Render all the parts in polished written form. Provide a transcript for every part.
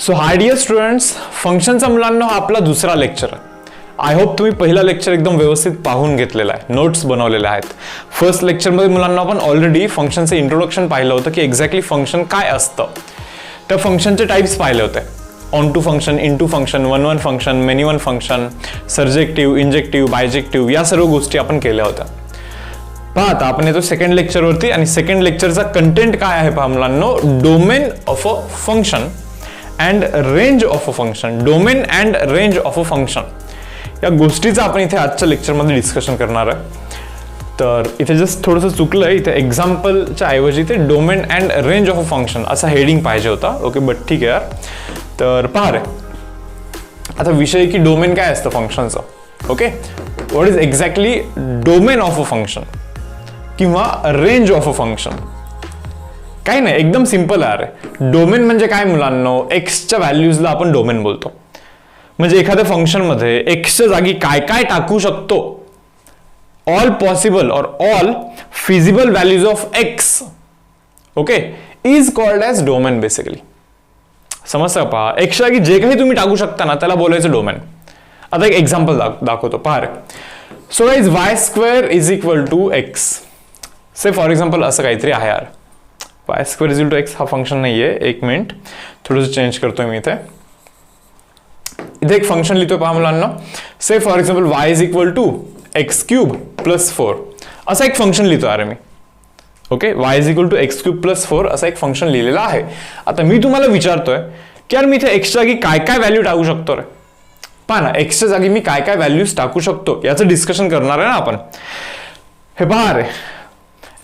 So hi dear students, फंक्शनचा मुलांना हा आपला दुसरा लेक्चर आहे. आय होप तुम्ही पहिला लेक्चर एकदम व्यवस्थित पाहून घेतलेला आहे, नोट्स बनवलेल्या आहेत. फर्स्ट लेक्चरमध्ये मुलांना आपण ऑलरेडी फंक्शनचं इंट्रोडक्शन पाहिलं होतं की एक्झॅक्टली फंक्शन काय असतं. त्या फंक्शनचे टाइप्स पाहिले होते. Onto function, into function, one one function, many one function, surjective, injective, bijective या सर्व गोष्टी आपण केल्या होत्या. पहा आता आपण येतो सेकंड लेक्चरवरती आणि सेकंड लेक्चरचा कंटेंट काय आहे पहा मुलांनो. Domain of a function and range of a function. Domain and range of a function या गोष्टीचं आपण इथे आजच्या लेक्चरमध्ये डिस्कशन करणार आहे. तर इथे जस्ट थोडंसं चुकलं आहे, इथे एक्झाम्पलच्या ऐवजी इथे domain and range of a function असा हेडिंग पाहिजे होता. ओके, बट ठीक आहे यार. तर पहा रे, आता विषय की डोमेन काय असतं फंक्शनचं. Okay, what is exactly domain of a function किंवा रेंज ऑफ अ फंक्शन. काही नाही, एकदम सिंपल आहे. डोमेन म्हणजे काय मुलांनो, एक्सच्या व्हॅल्यूजला आपण डोमेन बोलतो. म्हणजे एखाद्या फंक्शनमध्ये एक्सच्या जागी काय काय टाकू शकतो, ऑल पॉसिबल और all feasible values of x, okay, is called as domain basically. समजतं पहा, एक्सच्या जागी जे काही तुम्ही टाकू शकता ना त्याला बोलायचं डोमेन. आता एक एक्झाम्पल दाखवतो पहा रे. So guys y square is equal to x. Say for example असं काहीतरी आहे यार. Y square is equal to x हा फंक्शन नाहीये. एक मिनिट, थोडंसं चेंज करतोय मी इथे. इथे एक फंक्शन लिहितोय पहा मुलांना. Say for example y is equal to x cube plus 4 असं एक फंक्शन लिहितोय अरे मी. Okay, y is equal to x cube plus 4 असं एक फंक्शन लिहिलेलं आहे. आता मी तुम्हाला विचारतोय की यार मी इथे एक्सच्या जागी काय काय व्हॅल्यू टाकू शकतो रे. पहा ना, एक्सच्या जागी मी काय काय व्हॅल्यूज टाकू शकतो याचं डिस्कशन करणार आहे ना आपण. हे पहा रे,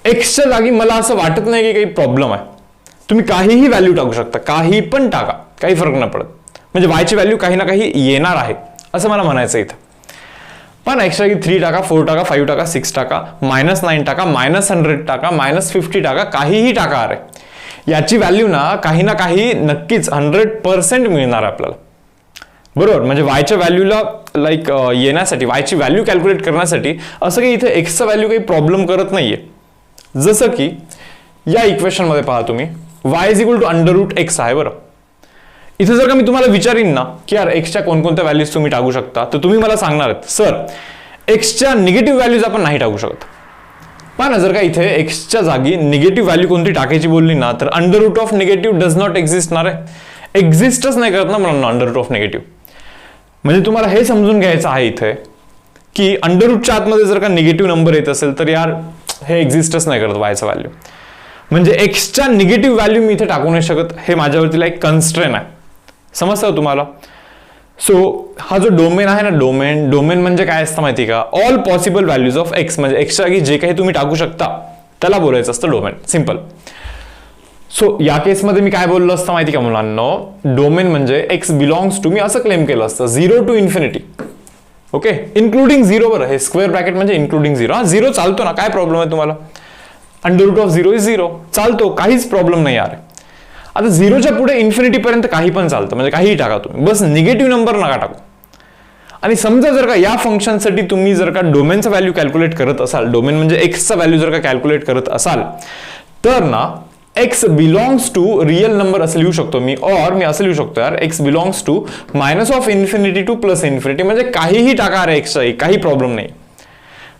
एक्सच्या जागी मला असं वाटत नाही की काही प्रॉब्लेम आहे. तुम्ही काहीही व्हॅल्यू टाकू शकता, काही पण टाका, काही फरक नाही पडत. म्हणजे वायची व्हॅल्यू काही ना काही येणार आहे असं मला म्हणायचं इथं. पण एक्सच्या जागी 3 टाका, 4 टाका, 5 टाका, 6 टाका, -9 टाका, -100 टाका, -50 टाका, काहीही टाका अरे. याची व्हॅल्यू ना काही नक्कीच 100% मिळणार आहे आपल्याला. बरोबर, म्हणजे वायच्या व्हॅल्यूला लाईक येण्यासाठी, वायची व्हॅल्यू कॅल्क्युलेट करण्यासाठी असं काही इथे एक्सचा व्हॅल्यू काही प्रॉब्लेम करत नाहीये. जसं की या इक्वेशन मध्ये पहा तुम्ही, y is equal to √x आहे. बरं, इथे जर का मी तुम्हाला विचारीन ना की यार एक्सच्या कोणकोणत्या व्हॅल्यूज तुम्ही टाकू शकता, तर तुम्ही मला सांगणार आहेत सर एक्सच्या निगेटिव्ह व्हॅल्यूज आपण नाही टाकू शकत. पहा ना, जर का इथे एक्सच्या जागी निगेटिव्ह व्हॅल्यू कोणती टाकायची बोलली ना, तर √ निगेटिव्ह डज नॉट एक्झिस्ट ना रे. एक्झिस्टच नाही करत ना मला √ निगेटिव्ह. म्हणजे तुम्हाला हे समजून घ्यायचं आहे इथे की च्या आतमध्ये जर का निगेटिव्ह नंबर येत असेल तर यार हे एक्झिस्टच नाही करत वायचा व्हॅल्यू. म्हणजे एक्सच्या निगेटिव्ह व्हॅल्यू मी इथे टाकू नाही शकत. हे माझ्यावरती लाईक कन्स्ट्रेन आहे. समजतं तुम्हाला. सो हा जो डोमेन आहे ना, डोमेन म्हणजे काय असतं माहिती का, all possible values of x. म्हणजे एक्सच्या जागी जे काही तुम्ही टाकू शकता त्याला बोलायचं असतं डोमेन. सिम्पल. सो या केसमध्ये मी काय बोललो असतं माहिती का मुलांनो, डोमेन म्हणजे एक्स बिलॉंग्स टू, मी असं क्लेम केलं असतं 0 to इन्फिनिटी. Okay, including 0. बरं, हे स्क्वेअर ब्रॅकेट म्हणजे इन्क्लुडिंग 0. हा 0 चालतो ना, काय प्रॉब्लेम आहे तुम्हाला. √0 इज 0 चालतो, काहीच प्रॉब्लेम नाही यार. आता 0च्या पुढे इन्फिनिटी पर्यंत काही पण चालतं, म्हणजे काहीही टाका तुम्ही, बस निगेटिव्ह नंबर नका टाकू. आणि समजा जर का या फंक्शनसाठी तुम्ही जर का डोमेनचा व्हॅल्यू कॅल्क्युलेट करत असाल, डोमेन म्हणजे एक्सचा व्हॅल्यू जर का कॅल्क्युलेट करत असाल, तर ना x belongs to real number असं लिहू शकतो मी. और मी असं लिहू शकतो यार, एक्स बिलॉंग्स टू -∞ टू +∞. म्हणजे काहीही टाका रे एक्सच्या जागी, काही प्रॉब्लेम नाही.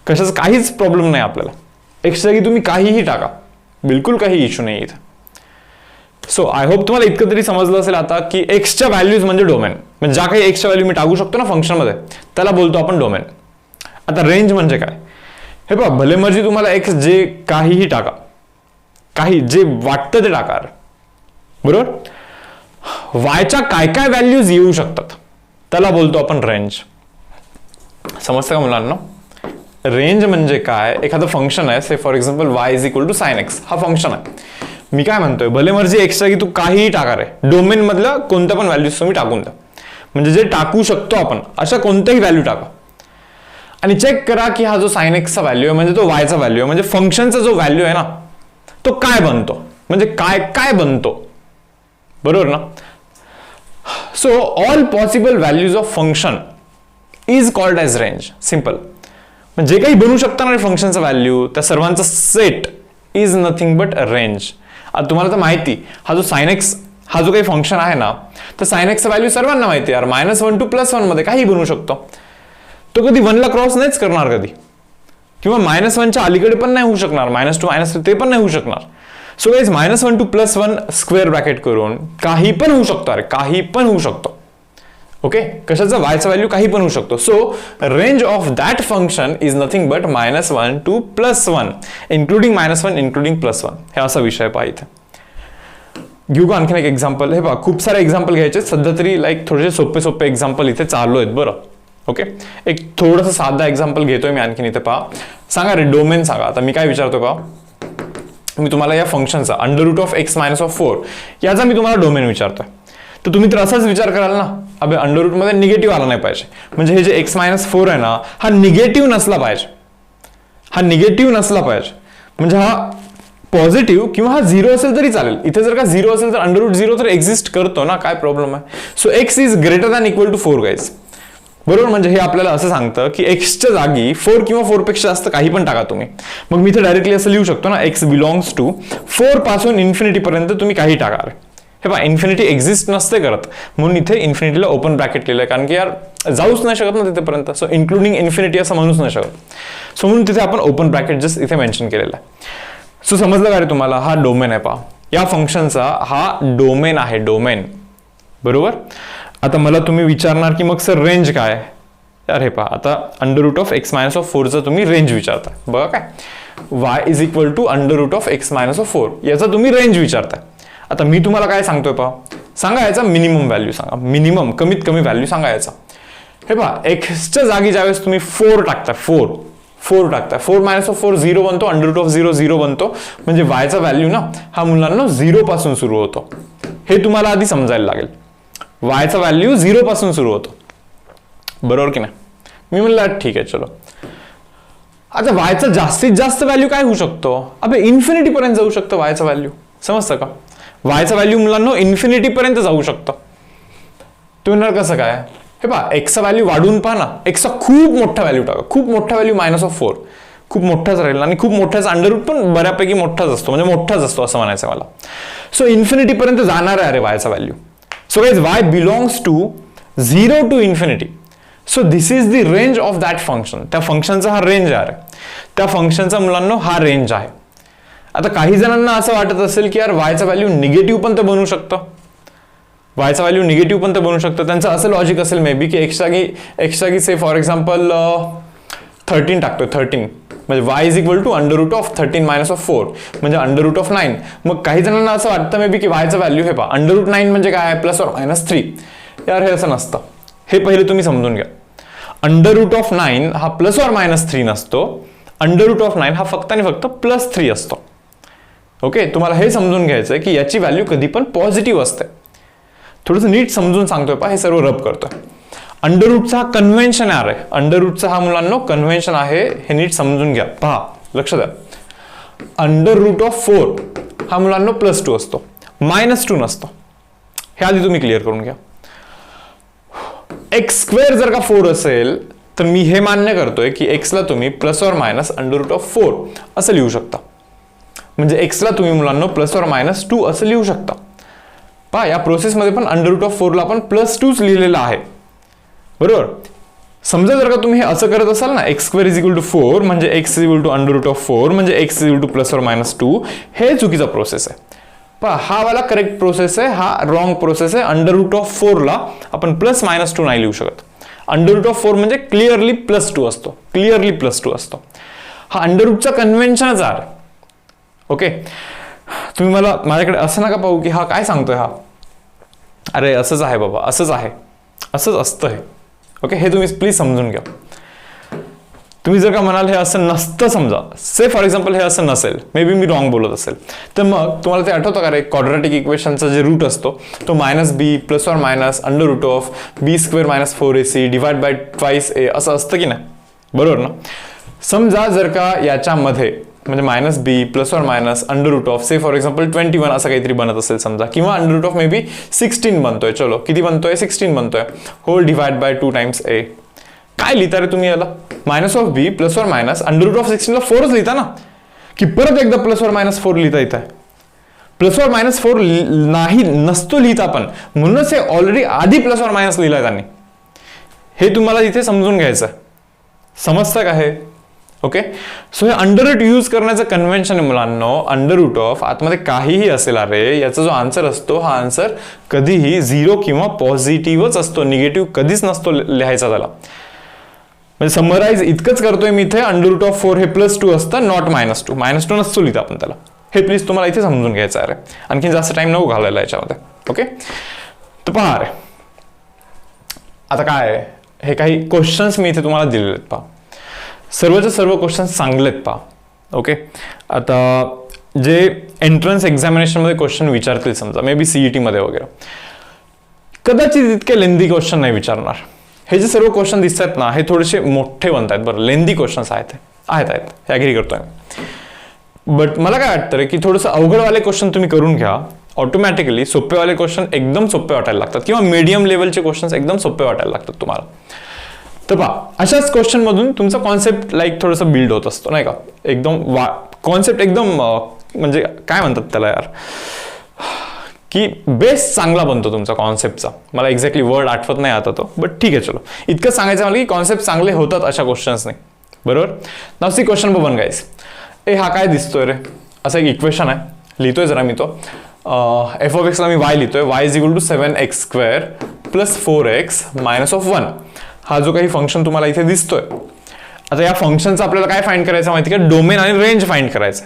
कशाच काहीच प्रॉब्लेम नाही आपल्याला. एक्सच्या जागी तुम्ही काहीही टाका, बिलकुल काही इश्यू नाही इथे. सो आय होप तुम्हाला इतकं तरी समजलं असेल आता की एक्सच्या व्हॅल्यूज म्हणजे डोमेन. म्हणजे ज्या काही एक्सच्या व्हॅल्यू मी टाकू शकतो ना फंक्शनमध्ये त्याला बोलतो आपण डोमेन. आता रेंज म्हणजे काय हे पहा, भले मर्जी तुम्हाला एक्स जे काहीही टाका, काही जे वाटतं ते टाका. बरोबर, वायच्या काय काय व्हॅल्यूज येऊ शकतात त्याला बोलतो आपण रेंज. समजतं का मुलांना. रेंज म्हणजे काय, एखादं फंक्शन आहे, say for example y is equal to sin x हा फंक्शन आहे. मी काय म्हणतोय, भले मर्जी एक्सच्या की तू काहीही टाका रे, डोमेन मधल्या कोणत्या पण व्हॅल्यूज तुम्ही टाकून द्या. म्हणजे जे टाकू शकतो आपण अशा कोणत्याही व्हॅल्यू टाका आणि चेक करा की हा जो sin x चा व्हॅल्यू आहे म्हणजे तो वायचा व्हॅल्यू आहे. म्हणजे फंक्शनचा जो व्हॅल्यू आहे ना तो काय बनतो, म्हणजे काय काय बनतो. बरोबर ना. So all possible values of function is called as range. Simple. म्हणजे जे काही बनू शकता ना फंक्शनचा व्हॅल्यू त्या सर्वांचा set is nothing but range. आता तुम्हाला तर माहिती, हा जो sin x हा जो काही फंक्शन आहे ना, तर साइन एक्सचं व्हॅल्यू सर्वांना माहिती आहे यार, -1 to +1 मध्ये काही बनवू शकतो. तो कधी 1 ला क्रॉस नाहीच करणार कधी, किंवा -1च्या अलीकडे पण नाही होऊ शकणार, -2 -3 ते पण नाही होऊ शकणार. So guys -1 to +1 square bracket करून काही पण होऊ शकतो, अरे काही पण होऊ शकतो. ओके, कशाचं, वायचं व्हॅल्यू काही पण होऊ शकतो. So range of that function is nothing but -1 to +1 including -1 including +1. हे असा विषय पहा इथे. घेऊ का आणखीन एक एक्झाम्पल? हे पहा, खूप सारे एक्झाम्पल घ्यायचे सध्या तरी, लाईक थोडेसे सोपे सोपे एक्झाम्पल इथे चालू आहेत बरं. ओके, एक थोडंसं साधा एक्झाम्पल घेतोय मी आणखीन इथे. पहा, सांगा रे डोमेन सांगा. आता मी काय विचारतो पहा, मी तुम्हाला या फंक्शनचा √(x-4) याचा मी तुम्हाला डोमेन विचारतोय. तर तुम्ही तर असाच विचार कराल ना, अबे अंडररूट मध्ये निगेटिव्ह आला नाही पाहिजे, म्हणजे हे जे x-4 आहे ना, हा निगेटिव्ह नसला पाहिजे, हा निगेटिव्ह नसला पाहिजे, म्हणजे हा पॉझिटिव्ह किंवा हा 0 असेल तरी चालेल. इथे जर का 0 असेल तर √0 तर एक्झिस्ट करतो ना, काय प्रॉब्लेम आहे. So x is greater than equal to 4 guys. बरोबर, म्हणजे हे आपल्याला असं सांगतं की एक्सच्या जागी 4 किंवा 4 पेक्षा जास्त काही पण टाका तुम्ही. मग मी इथे डायरेक्टली असं लिहू शकतो ना, x बिलॉंग्स टू 4 पासून इन्फिनिटी पर्यंत तुम्ही काही टाका. हे पहा, इन्फिनिटी एक्झिस्ट नसते करत, म्हणून इथे इन्फिनिटीला ओपन ब्रॅकेट लिहिलंय, कारण की यार जाऊच नाही शकत ना तिथेपर्यंत. सो इन्क्लुडिंग इन्फिनिटी असं म्हणूच नाही शकत. सो म्हणून तिथे आपण ओपन ब्रॅकेट जस्ट इथे मेन्शन केलेलं आहे. सो समजलं का रे तुम्हाला? हा डोमेन आहे. पहा, या फंक्शनचा हा डोमेन आहे, डोमेन. बरोबर. आता मला तुम्ही विचारणार की मग सर रेंज काय? यार हे पहा, आता √(x-4) तुम्ही रेंज विचारता. बघा काय, y is equal to √(x-4) याचा तुम्ही रेंज विचारताय. आता मी तुम्हाला काय सांगतोय पहा, सांगा याचा मिनिमम व्हॅल्यू सांगा, मिनिमम कमीत कमी व्हॅल्यू सांगा याचा. हे पहा, एक्सच्या जागी ज्यावेळेस तुम्ही 4 टाकता, 4 टाकता, 4 - 0 बनतो, √0 0 बनतो, म्हणजे yचा व्हॅल्यू ना हा मुलांना 0 पासून सुरू होतो. हे तुम्हाला आधी समजायला लागेल. yचा व्हॅल्यू 0 पासून सुरू होतो, बरोबर की नाही? मी म्हणलं ठीक आहे चलो. आता yचा जास्तीत जास्त व्हॅल्यू काय होऊ शकतो? अबे इन्फिनिटी पर्यंत जाऊ शकतो yचा व्हॅल्यू, समजतं का? yचा व्हॅल्यू मुलांना इन्फिनिटी पर्यंत जाऊ शकतो. तुम्ही म्हणणार कसं काय? हे पहा, एक्सचा व्हॅल्यू वाढवून पहा ना, एक्सचा खूप मोठा व्हॅल्यू टाका, खूप मोठा व्हॅल्यू -4 खूप मोठाच राहील, आणि खूप मोठाचा अंडररूट पण बऱ्यापैकी मोठाच असतो, म्हणजे मोठाच असतो असं म्हणायचं मला. सो इन्फिनिटी पर्यंत जाणार आहे अरे yचा value. So guys y belongs to 0 to infinity. So this is the range of that function. त्या फंक्शनचा हा रेंज आहे, त्या फंक्शनचा मुलांना हा रेंज आहे. आता काही जणांना असं वाटत असेल की यार yचा व्हॅल्यू निगेटिव्ह पण तर बनू शकतं, yचा व्हॅल्यू निगेटिव्ह पण तर बनू शकतं. त्यांचं असं लॉजिक असेल मे बी की एक्स जागी से फॉर एक्झाम्पल 13 टाकतोय, 13 म्हणजे y इज इक्वल टू √13 - 4 म्हणजे √9. मग काही जणांना असं वाटतं मे बी की yचा व्हॅल्यू हे पहा √9 म्हणजे काय, +or-3. यार हे असं नसतं, हे पहिले तुम्ही समजून घ्या. √9 हा +or-3 नसतो, √9 हा फक्त आणि फक्त +3 असतो. ओके, तुम्हाला हे समजून घ्यायचं आहे की याची व्हॅल्यू कधी पण पॉझिटिव्ह असते. थोडंसं नीट समजून सांगतोय पहा, हे सर्व रब करतोय. अंडररूटचा हा कन्व्हेन्शन आहे, अंडररूटचा हा मुलांना कन्व्हेन्शन आहे, हे नीट समजून घ्या. पहा, लक्ष द्या. √4 हा मुलांना +2 असतो, -2 नसतो. हे आधी तुम्ही क्लिअर करून घ्या. x² जर का 4 असेल तर मी हे मान्य करतोय की एक्सला तुम्ही ±√4 असं लिहू शकता, म्हणजे एक्सला तुम्ही मुलांना +or-2 असं लिहू शकता. पहा, या प्रोसेसमध्ये पण √4 ला आपण +2 लिहिलेलं आहे, बरोबर. समजा जर का तुम्ही हे असं करत असाल ना, x² = 4 म्हणजे x √4 म्हणजे x +or-2, हे चुकीचा प्रोसेस आहे. पहा, हा वाला करेक्ट प्रोसेस आहे, हा रॉंग प्रोसेस आहे. √4 ला आपण +-2 नाही लिहू शकत. √4 म्हणजे क्लिअरली +2 असतो, क्लिअरली +2 असतो. हा अंडररूटचा कन्व्हेन्शनच आहे. ओके, तुम्ही मला माझ्याकडे असं नका पाहू की हा काय सांगतोय, हा अरे असंच आहे बाबा, असंच आहे, असंच असतं हे. ओके, हे तुम्ही प्लीज समजून घ्या. तुम्ही जर का म्हणाल हे असं नसतं, समजा से फॉर एक्झाम्पल हे असं नसेल, मे बी मी रॉंग बोलत असेल, तर मग तुम्हाला ते आठवतं का रे, क्वाड्रॅटिक इक्वेशनचा जे रूट असतो तो -b +or-√b² - 4ac /2a असं असतं की नाही, बरोबर ना. समजा जर का याच्यामध्ये म्हणजे -b +or- say for example 21 असं काहीतरी बनत असेल समजा, किंवा मे बी 16 बनतोय, चलो किती बनतोय, 16 बनतोय, होल /2 टाइम्स a. काय लिहिता रे तुम्ही याला? -b +or- √16 ला 4च लिहिता ना, की परत एकदा +or-4 लिहिता येत आहे. प्लस ऑर मायनस 4 नाही नसतो लिहित आपण, म्हणूनच हे ऑलरेडी आधी प्लस ऑर मायनस लिहिलंय त्यांनी. हे तुम्हाला इथे समजून घ्यायचं. समजतं का हे? ओके. सो हे अंडर रूट यूज करण्याचं कन्व्हेन्शन आहे मुलांनो. अंडर रूट ऑफ आतमध्ये काहीही असेल अरे, याचा जो आन्सर असतो हा आन्सर कधीही 0 किंवा पॉझिटिव्हच असतो, निगेटिव्ह कधीच नसतो लिहायचा त्याला. म्हणजे समराइज इतकंच करतोय मी इथे, अंडर रूट ऑफ 4 हे +2 असतं, नॉट -2. -2 नसतो लिहित आपण त्याला. हे प्लीज तुम्हाला इथे समजून घ्यायचं आहे. आणखी जास्त टाइम नको घालायला याच्यामध्ये. ओके. तर पहा रे, आता काय आहे, हे काही क्वेश्चन्स मी इथे तुम्हाला दिलेले आहेत. पहा, सर्वचे सर्व क्वेश्चन्स चांगले आहेत. पहा. ओके. आता जे एंट्रन्स एक्झामिनेशनमध्ये क्वेश्चन विचारतील, समजा मे बी CET मध्ये वगैरे, कदाचित इतके लेंदी क्वेश्चन नाही विचारणार. हे जे सर्व क्वेश्चन दिसत आहेत ना, हे थोडेसे मोठे बनत आहेत. बरं, लेंदी क्वेश्चन्स आहेत हे ॲग्री करतोय. बट मला काय वाटतं रे, की थोडंसं अवघडवाले क्वेश्चन तुम्ही करून घ्या. ऑटोमॅटिकली सोपेवाले क्वेश्चन एकदम सोपे वाटायला लागतात, किंवा मीडियम लेवलचे क्वेश्चन्स एकदम सोपे वाटायला लागतात तुम्हाला. तर पहा, अशाच क्वेश्चन मधून तुमचा कॉन्सेप्ट थोडंसं बिल्ड होत असतो, नाही का? एकदम कॉन्सेप्ट एकदम म्हणजे काय म्हणतात त्याला यार, की बेस चांगला बनतो तुमचा कॉन्सेप्टचा. मला एक्झॅक्टली वर्ड आठवत नाही आता तो, बट ठीक आहे, चलो इतकं सांगायचं मला की कॉन्सेप्ट चांगले होतात अशा क्वेश्चन्सने. बरोबर. नाव सी क्वेश्चन नंबर 1 गाईस. हा काय दिसतोय रे, असं एक इक्वेशन आहे, लिहितोय जरा मी तो. f(x) ला मी y लिहितोय, y = 7x² + 4x - 1. हा जो काही फंक्शन तुम्हाला इथे दिसतोय, आता या फंक्शनचा आपल्याला काय फाइंड करायचं माहिती का? डोमेन आणि रेंज फाइंड करायचं.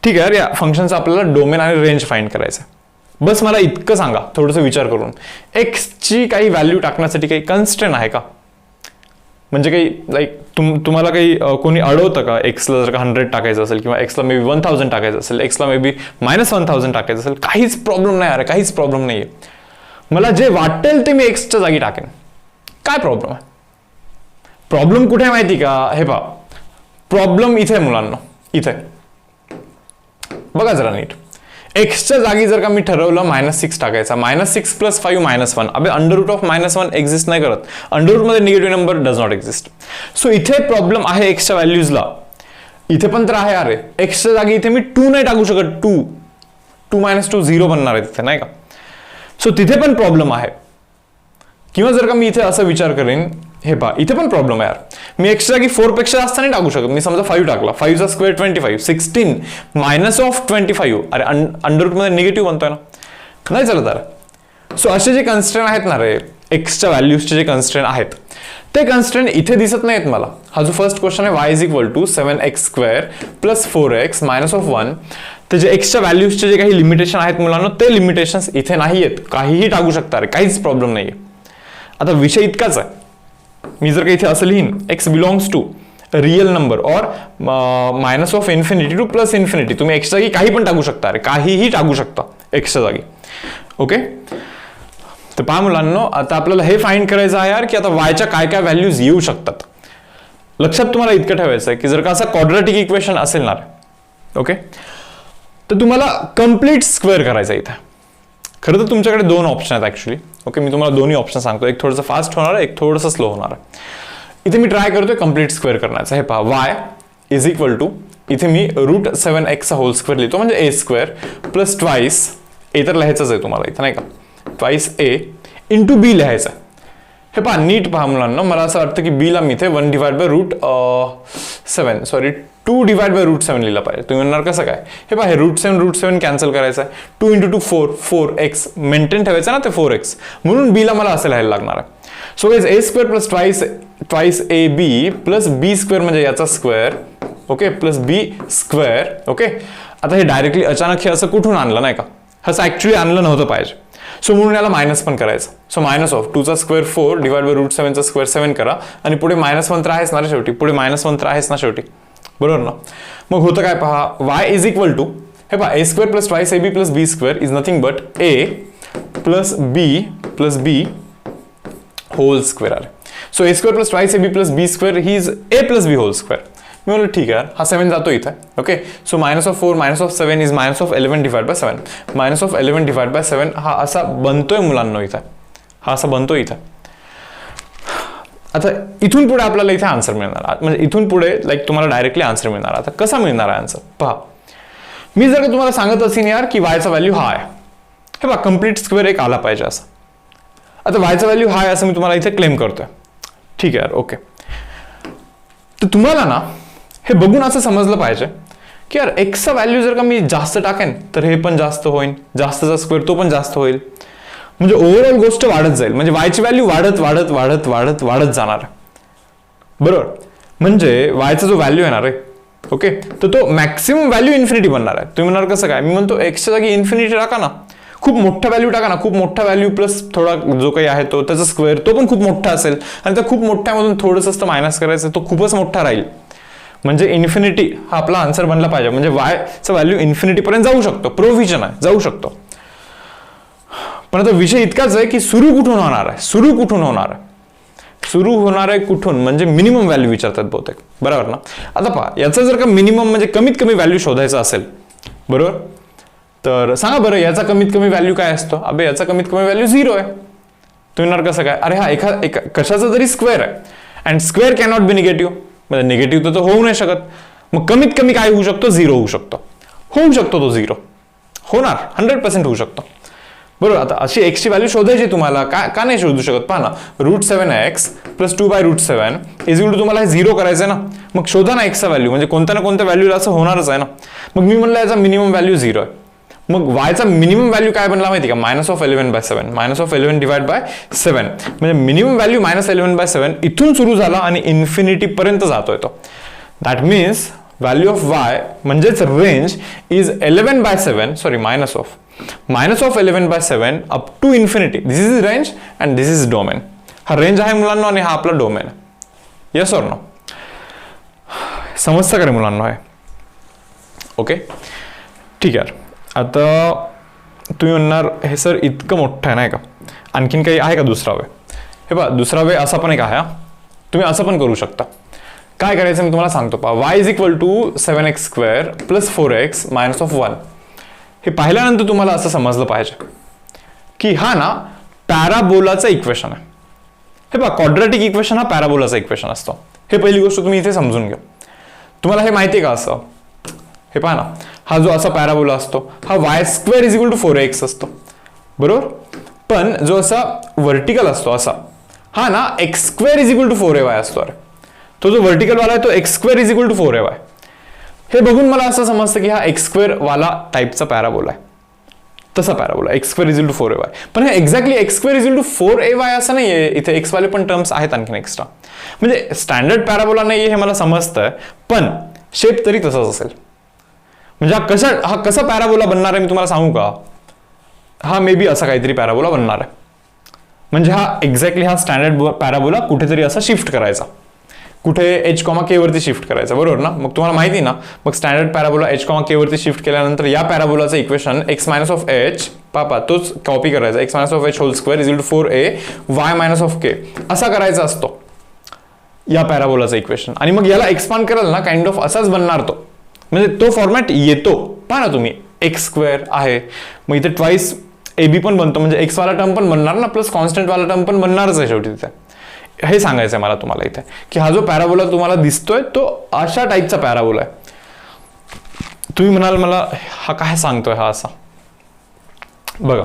ठीक आहे, या फंक्शनचा आपल्याला डोमेन आणि रेंज फाइंड करायचं. बस मला इतकं सांगा थोडंसं विचार करून, x ची काही व्हॅल्यू टाकण्यासाठी काही कन्स्ट्रेंट आहे का? म्हणजे काही तुम्हाला काही कोणी अडवतं का? एक्सला जर का 100 टाकायचं असेल, किंवा एक्सला मे बी 1000 टाकायचं असेल, एक्सला मे बी -1000 टाकायचं असेल, काहीच प्रॉब्लेम नाही अरे, काहीच प्रॉब्लेम नाहीये. मला जे वाटेल ते मी एक्सच्या जागी टाकेन. काय प्रॉब्लेम आहे? प्रॉब्लेम कुठे आहे माहिती का? हे पहा, प्रॉब्लेम इथे मुलांना, इथे बघा जरा नीट. एक्सच्या जागी जर का मी ठरवलं -6 टाकायचा, -6 + 5 -1. अबे अंडर रूट ऑफ -1 एक्झिस्ट नाही करत. अंडर रूट मध्ये negative number does not exist. So इथे प्रॉब्लेम आहे एक्सच्या व्हॅल्यूजला. इथे पण तर आहे अरे, एक्सच्या जागी इथे मी 2 नाही टाकू शकत. 2 -2 0 बनणार आहे तिथे, नाही का? सो तिथे पण प्रॉब्लेम आहे. किंवा जर का मी इथे असं विचार करेन, हे पहा इथे पण प्रॉब्लेम आहे यार, मी एक्सच्या जागी 4 पेक्षा जास्त नाही टाकू शकत. मी समजा 5 टाकला, 5चा स्क्वेअर 25, 16 -25. अरे अंडर रूट मध्ये निगेटिव्ह बनतोय ना, नाही चालत अरे. सो असे जे कन्स्ट्रेंट आहेत ना रे, एक्सच्या व्हॅल्यूजचे जे कन्स्ट्रेंट आहेत, ते कन्स्ट्रेंट इथे दिसत नाहीत मला. हा जो फर्स्ट क्वेश्चन आहे, y = 7x² + 4x - 1, ते जे एक्सच्या व्हॅल्यूजचे जे काही लिमिटेशन आहेत मुलांना, ते लिमिटेशन्स इथे नाही आहेत. काहीही टाकू शकता रे, काहीच प्रॉब्लेम नाहीये. आता विषय इतकाच आहे, मी जर का इथे असं लिहीन, x belongs to real number और -∞ to +∞, तुम्ही एक्सच्या जागी काही पण टाकू शकता रे, काहीही टाकू शकता एक्सच्या जागी. ओके. तर पहा मुलांनो, आता आपल्याला हे फाइंड करायचं आहे यार, की आता वायच्या काय काय व्हॅल्यूज येऊ शकतात. लक्षात तुम्हाला इतकं ठेवायचं आहे की जर का असं क्वाड्रॅटिक इक्वेशन असेल ना, ओके, तर तुम्हाला कम्प्लीट स्क्वेअर करायचं इथे. खरं तर तुमच्याकडे 2 ऑप्शन आहेत ऍक्च्युली. ओके, मी तुम्हाला दोन्ही ऑप्शन सांगतो, एक थोडंसं फास्ट होणार आहे, एक थोडंसं स्लो होणार आहे. इथे मी ट्राय करतोय कम्प्लीट स्क्वेअर करण्याचा. हे पहा, y = इथे मी √7x² लिहितो, म्हणजे a² + ट्वाइस a तर लिहायचंच आहे तुम्हाला इथे, नाही का? ट्वाइस a × b लिहायचं आहे. हे पहा, नीट पहा मुलांना, मला असं वाटतं की b ला मी इथे 2/√7 लिहिला पाहिजे. तुम्ही म्हणणार कसं काय? हे पहा, हे √7 कॅन्सल करायचं आहे. 2 × 2 4x मेंटेन ठेवायचं ना, ते 4x, म्हणून b ला मला असं लिहायला लागणार आहे. So guys, a² + twice ab + b² म्हणजे याचा स्क्वेअर, ओके, + b². ओके. आता हे डायरेक्टली अचानक हे असं कुठून आणलं, नाही का? असं ऍक्च्युली आणलं नव्हतं पाहिजे. सो म्हणून याला मायनस पण करायचं. सो -2चा स्क्वेअर 4 /√7चा स्क्वेअर 7 करा, आणि पुढे -1 तर आहेच ना शेवटी, पुढे -1 तर आहेच ना शेवटी, बरोबर ना? मग होतं काय पहा, y = हे पहा, a² + twice ab + b² is nothing but a + b + b whole square आले. So a² + twice ab + b² ही is a + b whole square. मी म्हणलं ठीक आहे, हा 7 जातो इथे. ओके. So -4 -7 is -11/7. -11/7 हा असा बनतोय मुलांना इथे, हा असा बनतोय इथे. आता इथून पुढे आपल्याला इथे आन्सर मिळणार, म्हणजे इथून पुढे तुम्हाला डायरेक्टली आन्सर मिळणार. आता कसा मिळणार आहे आन्सर पहा. मी जर का तुम्हाला सांगत असेल यार की वायचा व्हॅल्यू हा आहे, हे बघा कंप्लीट स्क्वेअर एक आला पाहिजे असं. आता वायचा व्हॅल्यू हा आहे असं मी तुम्हाला इथे क्लेम करतोय, ठीक आहे यार, ओके. तर तुम्हाला ना हे बघून असं समजलं पाहिजे की यार एक्सचा व्हॅल्यू जर का मी जास्त टाकेन तर हे पण जास्त होईल, जास्तचा स्क्वेअर तो पण जास्त होईल, म्हणजे ओव्हरऑल गोष्ट वाढत जाईल, म्हणजे वायची व्हॅल्यू वाढत वाढत वाढत वाढत वाढत जाणार आहे, बरोबर. म्हणजे वायचा जो व्हॅल्यू येणार आहे, ओके, तर तो मॅक्सिमम व्हॅल्यू इन्फिनिटी बनणार आहे. तुम्ही म्हणणार कसं काय, मी म्हणतो एक्सच्या जागी इन्फिनिटी टाका ना, खूप मोठा व्हॅल्यू टाका ना, खूप मोठा व्हॅल्यू प्लस थोडा जो काही आहे तो त्याचा स्क्वेअर तो पण खूप मोठा असेल, आणि त्या खूप मोठ्यामधून थोडंसं असतं मायनस करायचं, तो खूपच मोठा राहील, म्हणजे इन्फिनिटी हा आपला आन्सर बनला पाहिजे. म्हणजे वायचा व्हॅल्यू इन्फिनिटी पर्यंत जाऊ शकतो, प्रोव्हिजन आहे, जाऊ शकतो. पण आता विषय इतकाच आहे की सुरू कुठून होणार आहे, सुरू कुठून होणार आहे, सुरू होणार आहे कुठून, म्हणजे मिनिमम व्हॅल्यू विचारतात बहुतेक, बरोबर ना. आता पहा, याचा जर का मिनिमम म्हणजे कमीत कमी व्हॅल्यू शोधायचा असेल, बरोबर, तर सांगा बरं याचा कमीत कमी व्हॅल्यू काय असतो. अबे याचा कमीत कमी व्हॅल्यू 0 आहे. तुम्ही म्हणणार कसं काय, अरे हा एका कशाचा तरी स्क्वेअर आहे, and square cannot be negative, म्हणजे निगेटिव्ह तर होऊ नाही शकत, मग कमीत कमी काय होऊ शकतो, 0 होऊ शकतो, होऊ शकतो तो 0 होणार, 100% होऊ शकतो, बरोबर. आता अशी एक्सची व्हॅल्यू शोधायची तुम्हाला, का नाही शोधू शकत, पहा ना, √7x + 2/√7 = तुम्हाला हे 0 करायचं आहे ना, मग शोधा ना एक्सचा व्हॅल्यू, म्हणजे कोणत्या ना कोणत्या व्हॅल्यूला असं होणारच आहे ना. मग मी म्हणलं याचा मिनिमम व्हॅल्यू 0 आहे, मग वायचा मिनिमम व्हॅल्यू काय बनला माहिती का, -11/7, -11 / 7, म्हणजे मिनिमम व्हॅल्यू -11/7 इथून सुरू झाला आणि इन्फिनिटी पर्यंत जातोय तो. That means value of y म्हणजेच range is 11/7, sorry -11/7 up to infinity. This is range and this is domain. हा रेंज आहे मुलांना आणि हा आपला डोमेन आहे. येस ऑर नो, समजतं का रे मुलांना आहे, ओके, ठीक आहे. आता तुम्ही म्हणणार हे सर इतकं मोठं आहे नाही का, आणखीन काही आहे का दुसरा वे. हे पहा, दुसरा वे असा पण एक आहे, तुम्ही असं पण करू शकता. काय करायचं मी तुम्हाला सांगतो पहा. y = 7x² + 4x - 1. हे पाहिल्यानंतर तुम्हाला असं समजलं पाहिजे की हा ना पॅराबोलाचं इक्वेशन आहे. हे पहा, क्वाड्रॅटिक इक्वेशन हा पॅराबोलाचा इक्वेशन असतो. हे पहिली गोष्ट तुम्ही इथे समजून घ्या. तुम्हाला हे माहिती आहे का असं, हे पहा ना, हा जो असा पॅराबोला असतो हा y² = 4x असतो, बरोबर. पण जो असा व्हर्टिकल असतो असा, हा ना x² = 4ay असतो. अरे तो जो व्हर्टिकल वाला आहे तो x² = 4ay. हे बघून मला असं समजतं की हा x² वाला टाईपचा पॅराबोला आहे, तसा पॅराबोला x² = 4ay. पण हे एक्झॅक्टली x² = 4ay असं नाहीये, इथे x वाले पण टर्म्स आहेत आणखीन एक्स्ट्रा. म्हणजे स्टँडर्ड पॅराबोला नाहीये हे मला समजतंय, पण शेप तरी तसाच असेल. म्हणजे हा कसा पॅराबोला बनणार आहे मी तुम्हाला सांगू का. हा मे बी असा काहीतरी पॅराबोला बनणार आहे. म्हणजे हा एक्झॅक्टली हा स्टँडर्ड पॅराबोला कुठेतरी असा शिफ्ट करायचा, कुठे h, k वरती शिफ्ट करायचा, बरोबर ना. मग तुम्हाला माहिती ना, मग स्टँडर्ड पॅराबोला h, k वरती शिफ्ट केल्यानंतर या पॅराबोलाचं इक्वेशन x - h पापा तोच कॉपी करायचा, x - h whole square = 4a y - k असा करायचा असतो या पॅराबोलाचं इक्वेशन. आणि मग याला एक्सपांड कराल ना, काइंड ऑफ असाच बनणार तो, म्हणजे तो फॉर्मॅट येतो. पहा ना तुम्ही, x² आहे, मग इथे ट्वाइस ab पण बनतो, म्हणजे x वाला टर्म पण बनणार ना, प्लस कॉन्स्टंट वाला टर्म पण बनणारच आहे शेवटी तिथे. हे सांगायचं आहे मला तुम्हाला इथे की हा जो पॅराबोला तुम्हाला दिसतोय तो अशा टाईपचा पॅराबोला आहे. तुम्ही म्हणाल मला हा काय सांगतोय हा असा, बघा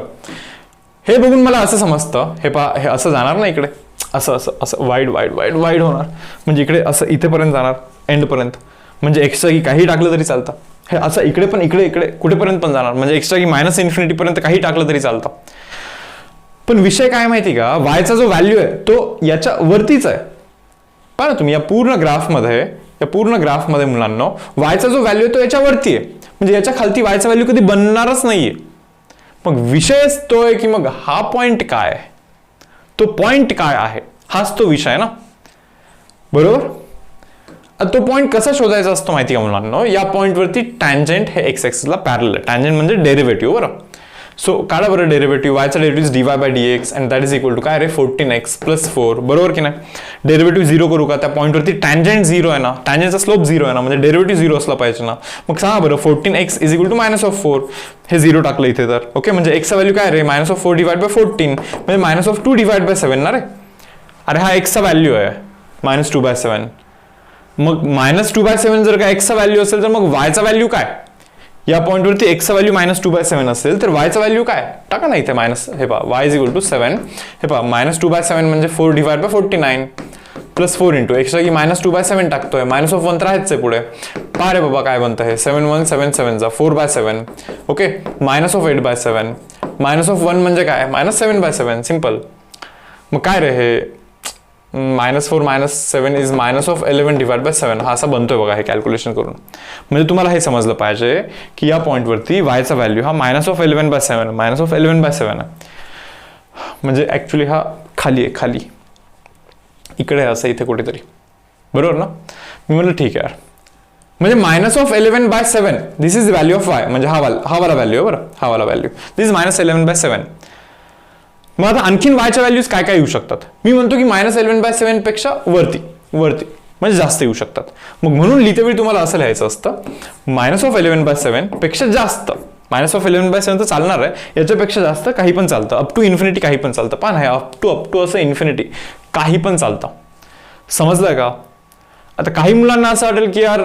हे बघून मला असं समजतं, हे पहा हे असं जाणार ना इकडे, असं असं असं वाईड वाईड वाईड वाईड होणार, म्हणजे इकडे असं इथेपर्यंत जाणार एंडपर्यंत, म्हणजे एक्सच्या की काही टाकलं तरी चालतं. हे असं इकडे पण इकडे इकडे कुठेपर्यंत पण जाणार, म्हणजे एक्सच्या की -इन्फिनिटी पर्यंत काही टाकलं तरी चालतं. पण विषय काय माहिती का, वायचा जो व्हॅल्यू आहे तो याच्या वरतीच आहे. पहा ना तुम्ही या पूर्ण ग्राफमध्ये मुलांना वायचा जो व्हॅल्यू आहे तो याच्या वरती आहे, म्हणजे याच्या खालती वायचा व्हॅल्यू कधी बनणारच नाहीये. मग विषयच तो आहे की मग हा पॉइंट काय आहे, तो पॉइंट काय आहे, हाच तो विषय आहे ना, बरोबर. तो पॉइंट कसा शोधायचा असतो माहिती का मुलांना, या पॉइंटवरती टँजंट हे x ऍक्सिसला पॅरलल आहे. टँजंट म्हणजे डेरिव्हेटिव्ह, बरं. सो काढा बरं डेरिव्हेटिव्ह, वायचा derivative dy/dx and that is equal to काय रे 14x + 4, बरोबर की नाही. डेरिव्हेटिव्ह 0 करू का, त्या पॉइंटवरती टँजंट 0 आहे ना, टँजंटचा स्लोप 0 आहे ना, म्हणजे डेरिव्हेटिव्ह 0 असला पाहिजे ना. मग सांगा बरं 14x = -4, हे 0 टाकलं इथे तर ओके, म्हणजे x चा व्हॅल्यू काय रे -4 / 14, म्हणजे -2 / 7 ना रे. अरे हा x चा व्हॅल्यू आहे -2/7, मग -2/7 जर का x चा व्हॅल्यू असेल तर मग y चा व्हॅल्यू काय, या पॉईंटवरती एक्सचा व्हॅल्यू -2/7 असेल तर वायचा व्हॅल्यू काय टाका ना इथे मायनस, हे पहा y = 7, हे पहा -2/7 म्हणजे 4/49 प्लस 4 इंटू एक्सच्या की -2/7 टाकतोय, -1 तर आहेच आहे पुढे, पहा रे बाबा काय बनतं हे 7 1 7 7 जा 4/7, ओके, -8/7, -1 म्हणजे काय -7/7, सिंपल. मग काय रे हे -4 -7 इज -11/7 हा असा बनतोय बघा हे कॅल्क्युलेशन करून. म्हणजे तुम्हाला हे समजलं पाहिजे की या पॉईंटवरती वायचा व्हॅल्यू हा -11/7 -11/7 आहे, म्हणजे ऍक्च्युली हा खाली आहे, खाली इकडे असं इथे कुठेतरी, बरोबर ना. मी म्हटलं ठीक आहे यार, म्हणजे -11/7 दिस इज व्हॅल्यू ऑफ वाय, म्हणजे हा वाला व्हॅल्यू आहे बरं, हा वाला व्हॅल्यू दिस इज -11/7. मग आता आणखीन वायच्या व्हॅल्यूज काय काय येऊ शकतात, मी म्हणतो की -11/7 पेक्षा वरती म्हणजे जास्त येऊ शकतात. मग म्हणून लिहिते वेळी तुम्हाला असं लिहायचं असतं -11/7 पेक्षा जास्त, -11/7 तर चालणार आहे, याच्यापेक्षा जास्त काही पण चालतं, अप टू इन्फिनिटी काही पण चालतं, पण आहे अप टू असं इन्फिनिटी काही पण चालतं, समजलंय का. आता काही मुलांना असं वाटेल की यार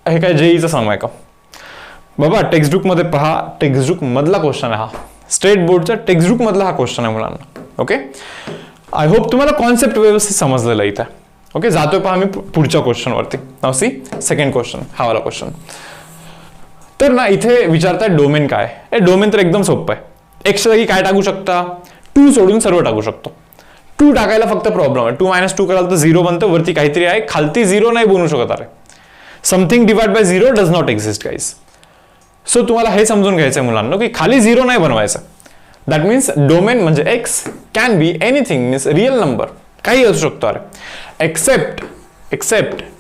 हे काय जेईचं सम आहे का. बाबा टेक्स्टबुक मध्ये पहा, टेक्स्टबुक मधला क्वेश्चन आहे हा, स्टेट बोर्डचा टेक्स्टबुक मधला हा क्वेश्चन आहे मुलांना. ओके, आय होप तुम्हाला कॉन्सेप्ट व्यवस्थित समजलेला इथे. ओके, जातोय पहा मी पुढच्या क्वेश्चन वरती. नाव सी सेकंड क्वेश्चन, हा वाला क्वेश्चन. तर ना इथे विचारताय डोमेन काय. डोमेन तर एकदम सोपं आहे, एक्सच्या जागी काय टाकू शकता, 2 सोडून सर्व टाकू शकतो. 2 टाकायला फक्त प्रॉब्लेम आहे, 2 - 2 कराल तर 0 बनतं, वरती काहीतरी आहे, खालती 0 नाही बनवू शकत. अरे something divide by 0 does not exist guys. So तुम्हाला हे समजून घ्यायचंय मुलांना की खाली 0 नाही बनवायचं. दॅट मीन्स डोमेन म्हणजे x can be anything, means real number काही असू शकतो. अरे एक्सेप्ट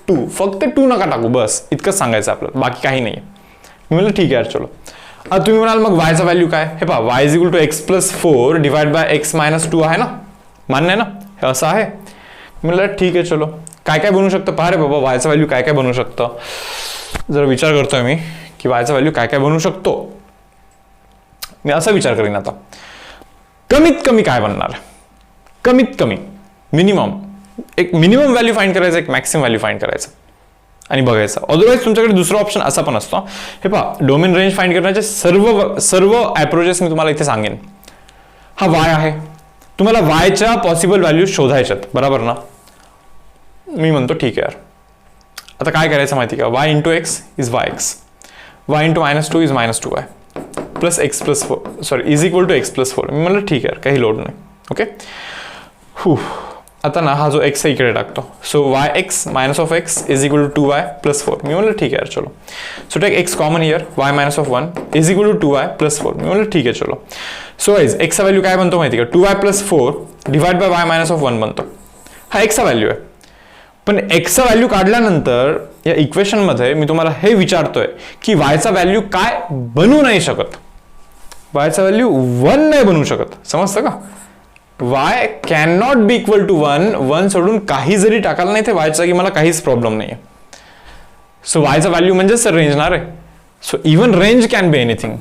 2, फक्त 2 नका टाकू, बस इतकंच सांगायचं आपल्याला, बाकी काही नाही. मी म्हणलं ठीक आहे यार चलो. आता तुम्ही म्हणाल मग वायचा व्हॅल्यू काय, हे पहा y = x + 4 divide by x - 2 आहे ना, मान्य आहे ना, हे असं आहे. म्हणलं ठीक आहे चलो, काय काय बनवू शकतं पहा रे बाबा, वायचा व्हॅल्यू काय काय बनवू शकतं. जर विचार करतोय मी की वायचा व्हॅल्यू काय काय बनवू शकतो, मी असा विचार करीन आता कमीत कमी काय बनणार, कमीत कमी मिनिमम, एक मिनिमम व्हॅल्यू फाइंड करायचं, एक मॅक्सिमम व्हॅल्यू फाइंड करायचं आणि बघायचं. अदरवाईज तुमच्याकडे दुसरा ऑप्शन असा पण असतो. हे पहा डोमेन रेंज फाइंड करण्याचे सर्व अप्रोचेस मी तुम्हाला इथे सांगेन. हा वाय आहे, तुम्हाला वायच्या पॉसिबल व्हॅल्यू शोधायच्यात, बरोबर ना. मी म्हणतो ठीक आहे यार, आता काय करायचं माहिती का, y × x is yx, y × -2 is -2y plus x + 4 sorry is equal to x + 4. मी म्हणलं ठीक आहे काही लोड नाही. ओके, आता ना हा जो x आहे इकडे टाकतो. So yx - x is equal to 2y + 4. मी म्हणलं ठीक आहे यार चलो. So take x common here, y - 1 is equal to 2y + 4. मी म्हणलं ठीक आहे चलो. सो गाइस x चा व्हॅल्यू काय बनतो माहिती का, 2y + 4 डिवाइड बाय y - 1 बनतो. हा x चा व्हॅल्यू आहे. पण x चा व्हॅल्यू काढल्यानंतर या इक्वेशन मध्ये मी तुम्हाला हे विचारतोय की y चा व्हॅल्यू काय बनू नाही शकत, y चा व्हॅल्यू 1 नाही बनू शकत, समजतं का. y can not be equal to 1 सोडून काही जरी टाकायला नाही ते y चा की मला काहीच प्रॉब्लेम नाहीये. सो y चा व्हॅल्यू म्हणजेच रेंज ना रे. So even range can be anything,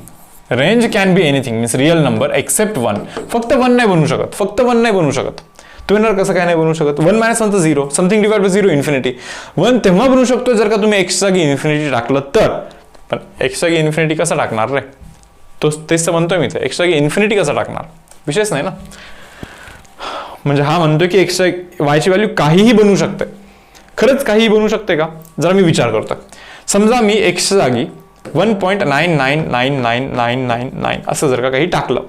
range can be anything means real number except 1. फक्त 1 नाही बनू शकत, फक्त 1 नाही बनू शकत. तुम्ही कसं काय नाही बनवू शकत, 1 - 1 तर 0, समथिंग डिवाइड बाय 0 इन्फिनिटी. 1 तेव्हा बनवू शकतो जर का तुम्ही x जागी इन्फिनिटी टाकलं तर, पण x जागी इन्फिनिटी कसं टाकणार रे, तेच तर म्हणतोय मी, x जागी इन्फिनिटी कसं टाकणार, विशेष नाही ना. म्हणजे हा म्हणतोय की y ची व्हॅल्यू काहीही बनवू शकते. खरंच काहीही बनवू शकते का, जरा मी विचार करतोय. समजा मी x च्या जागी 1.999999 असं जर का काही टाकलं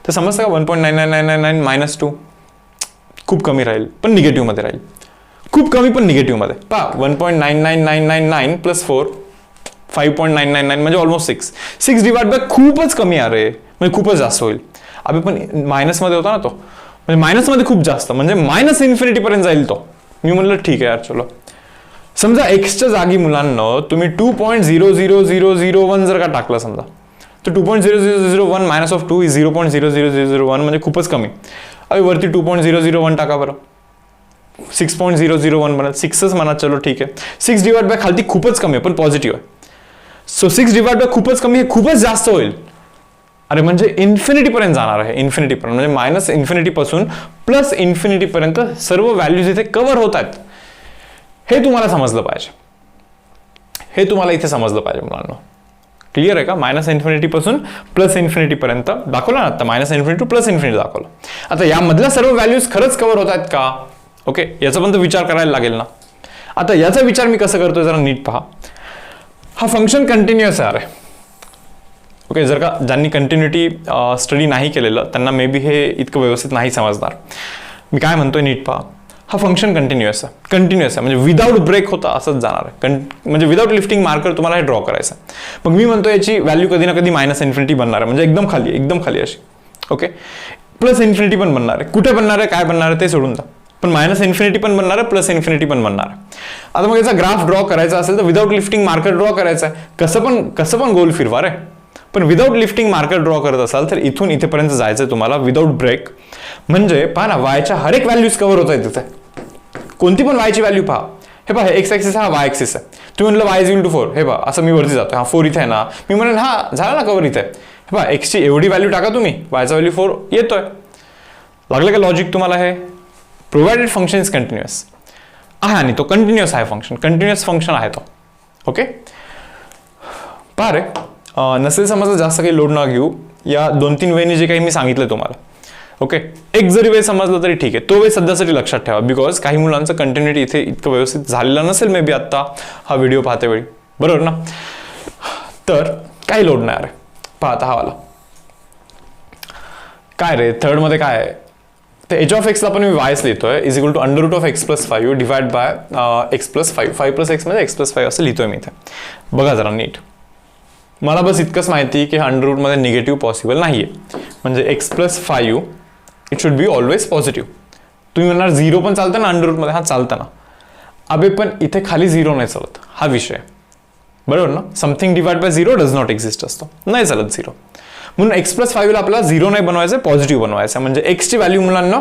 तर समजतं का 1.9999 - 2 खूप कमी राहील पण निगेटिव्ह मध्ये राहील, खूप कमी पण निगेटिव्ह मध्ये. पहा 1.99999 + 4 5.999 म्हणजे ऑलमोस्ट 6 डिवाइड बाय खूपच कमी आहे रे, म्हणजे खूपच जास्त होईल. अभि पण मायनस मध्ये होता ना तो, म्हणजे मायनस मध्ये खूप जास्त म्हणजे -इन्फिनिटी पर्यंत जाईल तो. मी म्हणलं ठीक आहे यार चलो. समजा एक्सच्या जागी मुलांना तुम्ही 2.00001 जर का टाकलं समजा, तर 2.0001 - 2 इज 0.00001 म्हणजे खूपच कमी. अरे वरती 2.001 टाका बरं, 6.001 बनत, 6च म्हणा चलो ठीक आहे. 6 डिवाइड बाय खालती खूपच कमी आहे पण पॉझिटिव्ह आहे. सो 6 डिवाइड बाय खूपच कमी हे खूपच जास्त होईल. अरे म्हणजे इन्फिनिटी पर्यंत जाणार आहे, इन्फिनिटी पर्यंत म्हणजे -इन्फिनिटी पासून +इन्फिनिटी पर्यंत सर्व व्हॅल्यूज इथे कव्हर होत आहेत. हे तुम्हाला समजलं पाहिजे, हे तुम्हाला इथे समजलं पाहिजे मुलांना. क्लिअर आहे का? मायनस इन्फिनिटी पासून प्लस इन्फिनिटी पर्यंत दाखवलं ना आता, minus infinity two plus infinity दाखवलं. आता यामधल्या सर्व व्हॅल्यूज खरंच कव्हर होत आहेत का? ओके, याचा पण तर विचार करायला लागेल ना. आता याचा विचार मी कसं करतोय जरा नीट पहा. हा फंक्शन कंटिन्युअस आहे अरे. ओके, जर का ज्यांनी कंटिन्युटी स्टडी नाही केलेलं त्यांना मे बी हे इतकं व्यवस्थित नाही समजणार. मी काय म्हणतोय नीट पहा. हा फंक्शन कंटिन्युअस आहे म्हणजे विदाऊट ब्रेक होता असंच जाणार आहे. म्हणजे विदाऊट लिफ्टिंग मार्कर तुम्हाला हे ड्रॉ करायचं. मग मी म्हणतो याची व्हॅल्यू कधी ना कधी मायनस इन्फिनिटी बनणार आहे, म्हणजे एकदम खाली अशी. ओके, प्लस इन्फिनिटी पण बनणार आहे. कुठे बनणार आहे, काय बनणार आहे ते सोडून द्या, पण मायनस इन्फिनिटी पण बनणार आहे, प्लस इन्फिनिटी पण बनणार आहे. आता मग याचा ग्राफ ड्रॉ करायचा असेल तर विदाऊट लिफ्टिंग मार्कर ड्रॉ करायचा आहे. कसं पण गोल फिरवा रे. पण विदाऊट लिफ्टिंग मार्कर ड्रॉ करत असाल तर इथून इथेपर्यंत जायचं तुम्हाला विदाऊट ब्रेक. म्हणजे पहा ना, वायच्या हर एक व्हॅल्यूज कव्हर होत आहे तिथे. कोणती पण वायची व्हॅल्यू पहा. हे पहा, हे एक्स ॲक्सिस हा वाय ॲक्सिस आहे. तुम्ही म्हणलं वाय इज इक्वल टू 4. हे पहा, असं मी वरती जातो. हा 4 इथे आहे ना, मी म्हणेन हा झाला ना कव्हर इथे. हे पहा, एक्सची एवढी व्हॅल्यू टाका तुम्ही, वायचा व्हॅल्यू 4 येतोय. लागलं का लॉजिक तुम्हाला? हे प्रोव्हाइडेड फंक्शन इज कंटिन्युअस आहे आणि तो कंटिन्युअस आहे फंक्शन, कंटिन्युअस फंक्शन आहे तो. ओके, पहा रे, नसेल समजलं जास्त काही लोड न घेऊ. या 2-3 वेनी जे काही मी सांगितलं तुम्हाला, ओके, एक जरी वे समजलं तरी ठीक आहे. तो वे सध्यासाठी लक्षात ठेवा, बिकॉज काही मुलांचं कंटिन्युटी इथे इतकं व्यवस्थित झालेलं नसेल मे बी आत्ता हा व्हिडिओ पाहते वेळी, बरोबर ना. तर काही लोड नाही रे. पाहता हा वाला काय रे, थर्डमध्ये काय आहे ते एच ऑफ एक्सला पण मी वायच लिहितोय is equal to under root of x plus 5 divide by x plus 5. 5 plus x म्हणजे एक्स प्लस 5 असं लिहितोय मी इथे. बघा जरा नीट. मला बस इतकंच माहिती की अंडर रूटमध्ये निगेटिव्ह पॉसिबल नाहीये, म्हणजे x plus 5 it should be always positive. तुम्ही म्हणणार 0 पण चालतं ना अंडर रूटमध्ये? हा चालतं ना. अबे पण इथे खाली 0 नाही चालत, हा विषय, बरोबर ना. Something divide by 0 does not exist असतो, नाही चालत 0. म्हणून एक्स प्लस 5 ला आपल्याला 0 नाही बनवायचं, पॉझिटिव्ह बनवायचं. म्हणजे एक्सची व्हॅल्यू मुलांना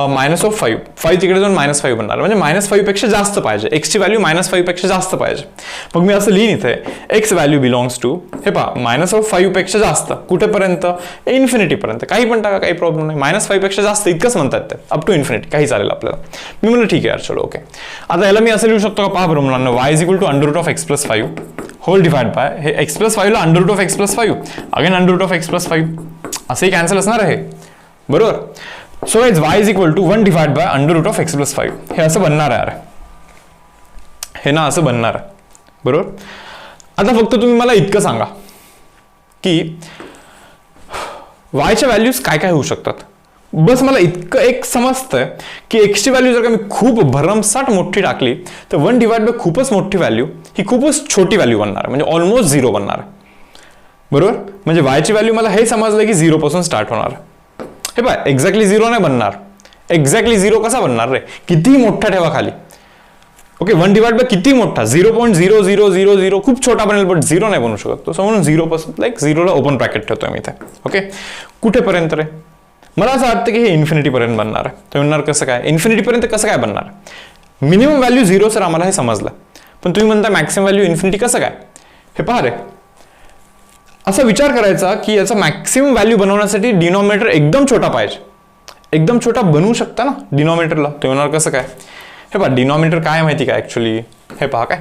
मायनस ऑफ 5 तिकडे जाऊन -5 बनणार, म्हणजे -5 पेक्षा जास्त पाहिजे. एक्सची व्हॅल्यू -5 पेक्षा जास्त पाहिजे. मग मी असं लिहीन इथे, एक्स व्हॅल्यू बिलॉंग्स टू, हे पहा, -5 पेक्षा जास्त कुठेपर्यंत? इन्फिनिटीपर्यंत. काही पण टाका, काही प्रॉब्लेम नाही. -5 पेक्षा जास्त इतकंच म्हणतात ते, अप टू इन्फिनिटी काही चालेल आपल्याला. मी म्हणलं ठीक आहे यार, चलो ओके. आता याला मी असं लिहू शकतो का? पहा बरं मुलांना, y is equal to under root of x plus 5 whole divide by, हे एक्स प्लस 5 ला under root of x plus 5 again under root of x plus 5 असंही कॅन्सल असणार आहे, बरोबर. So guys y is equal to 1 divide by under root of x plus 5. हे असं बनणार आहे यार, हे ना असं बनणार आहे, बरोबर. आता फक्त तुम्ही मला इतकं सांगा की y च्या व्हॅल्यूज काय काय होऊ शकतात. बस मला इतकं एक समजतंय की एक्सची व्हॅल्यू जर का मी खूप भरमसाठ मोठी टाकली तर 1 डिवाइड बाय खूपच मोठी व्हॅल्यू ही खूपच छोटी व्हॅल्यू बनणार आहे, म्हणजे ऑलमोस्ट 0 बनणार आहे, बरोबर. म्हणजे वायची व्हॅल्यू मला हे समजलं की 0 पासून स्टार्ट होणार. हे पाय, एक्झॅक्टली 0 नाही बनणार. एक्झॅक्टली 0 कसा बनणार रे? कितीही मोठा ठेवा खाली. ओके, 1 डिवाइड बाय किती मोठा? 0.0000 खूप छोटा बनेल, बट 0 नाही बनू शकत तो. म्हणून 0 पासून लाईक 0 ला ओपन ब्रॅकेट ठेवतोय मी इथे. ओके, कुठेपर्यंत रे? मला असं वाटतं की हे इन्फिनिटीपर्यंत बनणार आहे. तुम्ही म्हणणार कसं काय? इन्फिनिटीपर्यंत कसं काय बनणार? मिनिमम व्हॅल्यू 0 सर आम्हाला हे समजलं, पण तुम्ही म्हणता मॅक्सिमम व्हॅल्यू इन्फिनिटी कसं काय? हे पहा रे, असा विचार करायचा की याचा मॅक्सिमम व्हॅल्यू बनवण्यासाठी डिनॉमिनेटर एकदम छोटा पाहिजे. एकदम छोटा बनवू शकता ना डिनॉमिनेटरला. तुम्ही म्हणणार कसं काय? हे पहा, डिनॉमिनेटर काय माहिती का ऍक्च्युली? हे पहा काय,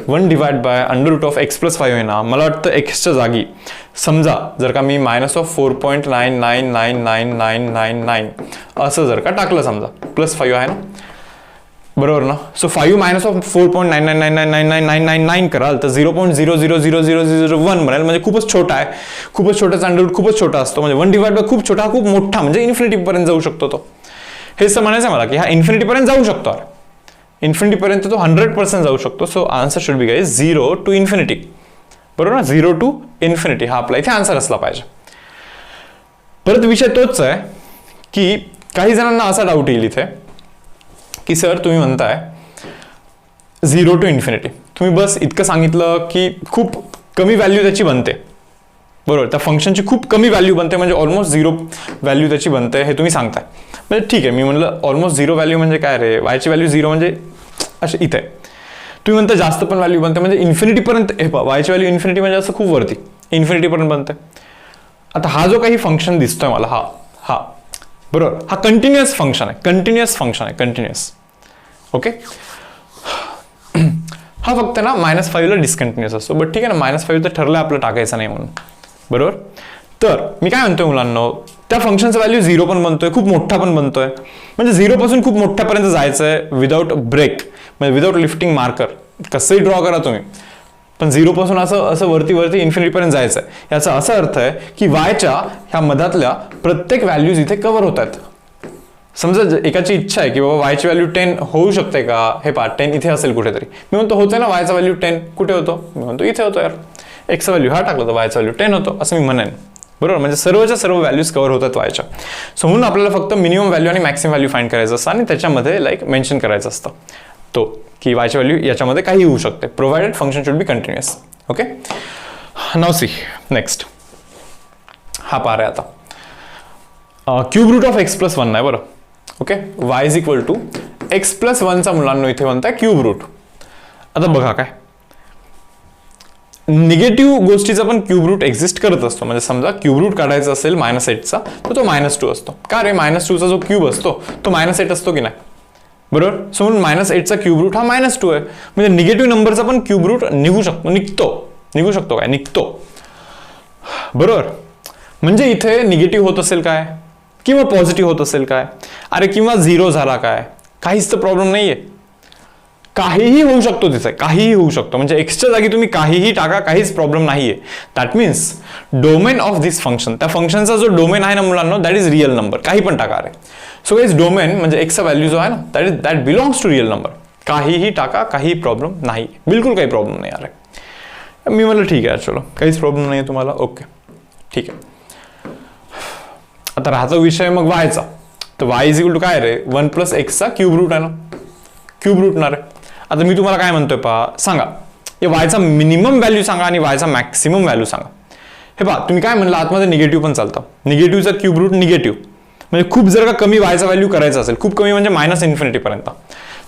1 divide by under root of x plus 5 आहे ना. मला वाटतं एक्सच्या जागी समजा जर का मी -4.999999 असं जर का टाकलं समजा, प्लस 5 आहे ना, बरोबर ना. सो 5 -4.99999999 कराल तर 0.000001 बनेल, म्हणजे खूपच छोटा आहे. खूपच छोटाचा अंडर रूट खूपच छोटा असतो, म्हणजे 1 डिवाइड बाय खूप छोटा, खूप मोठा, म्हणजे इन्फिनिटीपर्यंत जाऊ शकतो तो. हेच म्हणायचं मला की हा इन्फिनिटीपर्यंत जाऊ शकतो. इन्फिनिटीपर्यंत तो 100% जाऊ शकतो. So answer should be guys 0 to infinity, बरोबर ना. 0 टू इन्फिनिटी हा आपला इथे आन्सर असला पाहिजे. परत विषय तोच आहे की काही जणांना असा डाऊट येईल इथे की सर तुम्ही म्हणताय 0 टू इन्फिनिटी, तुम्ही बस इतकं सांगितलं की खूप कमी व्हॅल्यू त्याची बनते, बरोबर. त्या फंक्शनची खूप कमी व्हॅल्यू बनते, म्हणजे ऑलमोस्ट 0 व्हॅल्यू त्याची बनते हे तुम्ही सांगताय. म्हणजे ठीक आहे, मी म्हणलं ऑलमोस्ट 0 व्हॅल्यू म्हणजे काय रे? वायची व्हॅल्यू 0 म्हणजे असे इथे. तुम्ही म्हणता जास्त पण व्हॅल्यू बनते, म्हणजे इन्फिनिटीपर्यंत. हे पहा, वायची व्हॅल्यू इन्फिनिटी म्हणजे असं खूप वरती इन्फिनिटीपर्यंत बनते. आता हा जो काही फंक्शन दिसतोय मला, हा बरोबर, हा कंटिन्युअस फंक्शन आहे, कंटिन्युअस. ओके, हा फक्त ना -5 ला डिस्कंटिन्युअस असतो. बट ठीक आहे ना, -5 तर ठरलं आपलं टाकायचं नाही म्हणून, बरोबर. तर मी काय म्हणतोय मुलांना, त्या फंक्शनचा व्हॅल्यू 0 पण बनतोय, खूप मोठा पण बनतोय. म्हणजे 0 पासून खूप मोठ्यापर्यंत जायचं आहे विदाउट ब्रेक, म्हणजे विदाउट लिफ्टिंग मार्कर. कसंही ड्रॉ करा तुम्ही, पण 0 पासून असं वरती इन्फिनिटीपर्यंत जायचं आहे. याचा असा अर्थ आहे की वायच्या ह्या मधातल्या प्रत्येक व्हॅल्यूज इथे कव्हर होत आहेत. समजा एकाची इच्छा आहे की बाबा वायची व्हॅल्यू 10 होऊ शकते का, हे पहा 10 इथे असेल कुठेतरी. मी म्हणतो होते ना वायचा व्हॅल्यू 10, कुठे होतो, मी म्हणतो इथे होतो यार. एक्सचा व्हॅल्यू हा टाकला तर वायचा व्हॅल्यू 10 होतो असं मी म्हणेन, बरोबर. म्हणजे सर्वच्या सर्व व्हॅल्यूज कव्हर होतात वायच्या. सो म्हणून आपल्याला फक्त मिनिमम व्हॅल्यू आणि मॅक्सिमम व्हॅल्यू फाइंड करायचं असतं आणि त्याच्यामध्ये लाईक मेन्शन करायचं असतं तो की वायची व्हॅल्यू याच्यामध्ये काही होऊ शकते, provided function should be continuous. Okay, now see next. हा पार आहे आता cube root of x plus 1 आहे बरं. Okay, y is equal to x plus 1चा मुलांना इथे म्हणताय क्यूब रूट. आता बघा काय, निगेटिव्ह गोष्टीचा पण क्यूब रूट एक्झिस्ट करत असतो. म्हणजे समजा क्यूब रूट काढायचा असेल -8चा तर तो -2 असतो. का रे, -2चा जो क्यूब असतो तो -8 असतो की नाही, बरोबर. सो म्हणून -8चा क्यूब रूट हा -2 आहे. म्हणजे निगेटिव्ह नंबरचा पण क्यूब रूट निघू शकतो काय, निघतो, बरोबर. म्हणजे इथे निगेटिव्ह होत असेल काय, किंवा पॉझिटिव्ह होत असेल काय, अरे किंवा 0 झाला काय, काहीच तर प्रॉब्लेम नाहीये. काहीही होऊ शकतो तिथे, काहीही होऊ शकतो. म्हणजे एक्सच्या जागी तुम्ही काहीही टाका, काहीच प्रॉब्लेम नाहीये. That means domain of this function, त्या फंक्शनचा जो डोमेन आहे ना मुलांना, दॅट इज रिअल नंबर. काही पण टाका अरे. सो गाइस डोमेन म्हणजे एक्सचा व्हॅल्यू जो आहे ना, that belongs to real number. काहीही टाका, काही प्रॉब्लेम नाही, बिलकुल काही प्रॉब्लेम नाही अरे. मी म्हणलं ठीक आहे, चलो काहीच प्रॉब्लेम नाही तुम्हाला, ओके ठीक आहे. आता राहायचा विषय मग वायचा. तर y इज इक्वल टू काय रे, 1 प्लस एक्सचा क्यूब रूट आहे ना, क्यूब रूट ना रे. आता मी तुम्हाला काय म्हणतोय पहा, सांगा या वायचा मिनिमम व्हॅल्यू सांगा आणि वायचा मॅक्सिमम व्हॅल्यू सांगा. हे पहा तुम्ही काय म्हणलं, आतमध्ये निगेटिव्ह पण चालतं. निगेटिव्हचा क्यूब रूट निगेटिव्ह, म्हणजे खूप जर का कमी वायचा व्हॅल्यू करायचा असेल, खूप कमी म्हणजे -इन्फिनिटी पर्यंत,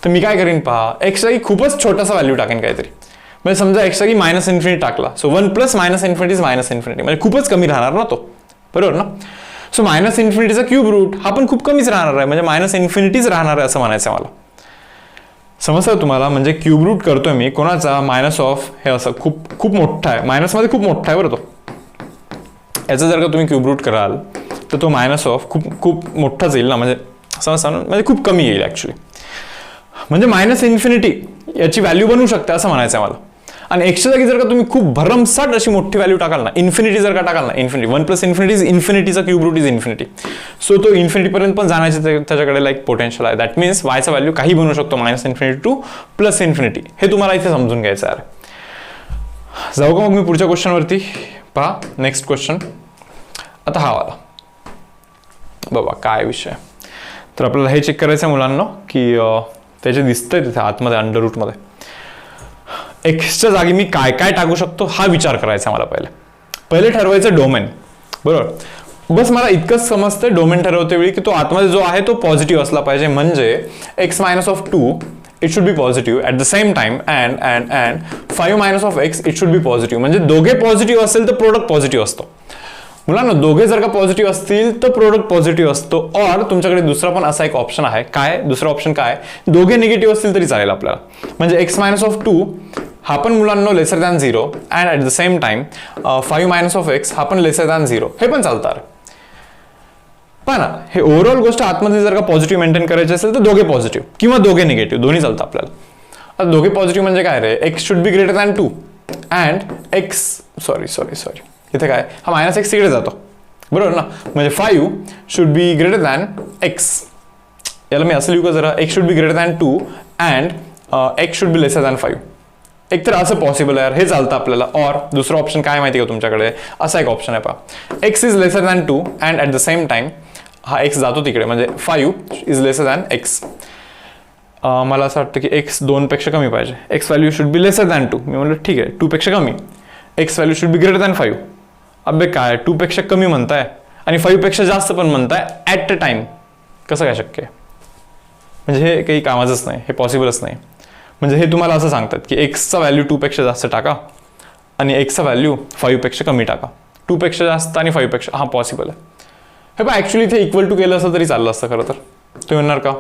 तर मी काय करीन पहा, एक्सचा की खूपच छोटासा व्हॅल्यू टाकेन काहीतरी. म्हणजे समजा एक्सचा की -इन्फिनिटी टाकला, so 1 plus -infinity is -infinity, म्हणजे खूपच कमी राहणार ना तो, बरोबर ना. सो -इन्फिनिटीचा क्यूब रूट हा पण खूप कमीच राहणार आहे, म्हणजे -इन्फिनिटीच राहणार आहे असं म्हणायचं मला. समजतं तुम्हाला, म्हणजे क्यूब रूट करतोय मी कोणाचा, मायनस ऑफ हे असं खूप मोठा आहे, मायनसमध्ये खूप मोठा आहे बरं तो. याचा जर का तुम्ही क्यूब रूट कराल तर तो मायनस ऑफ खूप मोठाच येईल ना, म्हणजे समजतं, म्हणजे खूप कमी येईल ॲक्च्युली. म्हणजे -इन्फिनिटी याची व्हॅल्यू बनवू शकते असं म्हणायचं आहे मला. आणि एक्सच्या जागी जर का तुम्ही खूप भरमसाठ अशी मोठी व्हॅल्यू टाकाल ना, इन्फिनिटी जर का टाकाल ना, इन्फिनिटी 1 प्लस इन्फिनिटी इज इन्फिनिटीचा cube root is infinity. So तो इन्फिनिटीपर्यंत पण जाण्याचे त्याच्याकडे लाईक पोटेन्शियल आहे. दॅट मीन्स वायचा व्हॅल्यू काही बनवू शकतो, -इन्फिनिटी टू +इन्फिनिटी. हे तुम्हाला इथे समजून घ्यायचं आहे. जाऊ का मग मी पुढच्या क्वेश्चनवरती. पहा नेक्स्ट क्वेश्चन. आता हा वाला बाबा काय विषय. तर आपल्याला हे चेक करायचं आहे मुलांना की त्याचे दिसतंय तिथे आतमध्ये अंडर रूटमध्ये एक्सच्या जागी मी काय काय टाकू शकतो हा विचार करायचा मला. पहिले ठरवायचं डोमेन, बरोबर. बस मला इतकंच समजतं डोमेन ठरवते वेळी की तो आतमध्ये जो आहे तो पॉझिटिव्ह असला पाहिजे. म्हणजे x -2 it should be positive at the same time and 5 - x it should be positive. म्हणजे दोघे पॉझिटिव्ह असेल तर प्रोडक्ट पॉझिटिव्ह असतो. मुलांना दोघे जर का पॉझिटिव्ह असतील तर प्रोडक्ट पॉझिटिव्ह असतो. और तुमच्याकडे दुसरा पण असा एक ऑप्शन आहे. काय दुसरा ऑप्शन काय, दोघे निगेटिव्ह असतील तरी चालेल आपल्याला. म्हणजे x -2 हा पण मुलांना lesser than 0 and at the same time 5 - x हा पण लेसर दॅन 0 हे पण चालतात. पण हे ओव्हरऑल गोष्ट आतमध्ये जर का पॉझिटिव्ह मेंटेन करायची असेल तर दोघे पॉझिटिव्ह किंवा दोघे निगेटिव्ह दोन्ही चालतं आपल्याला. आता दोघे पॉझिटिव्ह म्हणजे काय रे, x should be greater than 2 and x sorry इथे काय हा -x तिकडे जातो, बरोबर ना. म्हणजे 5 should be greater than x. याला मी असं लिहू का जरा, x should be greater than 2 and x should be lesser than 5. एक तर असं पॉसिबल आहे, हे चालतं आपल्याला. और दुसरं ऑप्शन काय माहिती का तुमच्याकडे, असा एक ऑप्शन आहे पहा, x is lesser than 2 and at the same time हा x जातो तिकडे, म्हणजे 5 इज लेसर दॅन x. मला असं वाटतं की x 2 पेक्षा कमी पाहिजे, x value should be lesser than 2. मी म्हणलं ठीक आहे 2 पेक्षा कमी, x value should be greater than 5. अबे काय 2 पेक्षा कमी म्हणताय आणि 5 पेक्षा जास्त पण म्हणताय ॲट अ टाइम, कसं काय शक्य आहे. म्हणजे हे काही कामाचंच नाही, हे पॉसिबलच नाही. म्हणजे हे तुम्हाला असं सांगतात की एक्सचा व्हॅल्यू 2 पेक्षा जास्त टाका आणि एक्सचा व्हॅल्यू 5 पेक्षा कमी टाका. 2 पेक्षा जास्त आणि 5 पेक्षा, हा पॉसिबल आहे. हे पण ॲक्च्युली इथे इक्वल टू केलं असं तरी चाललं असतं खरं तर. तुम्ही म्हणणार का,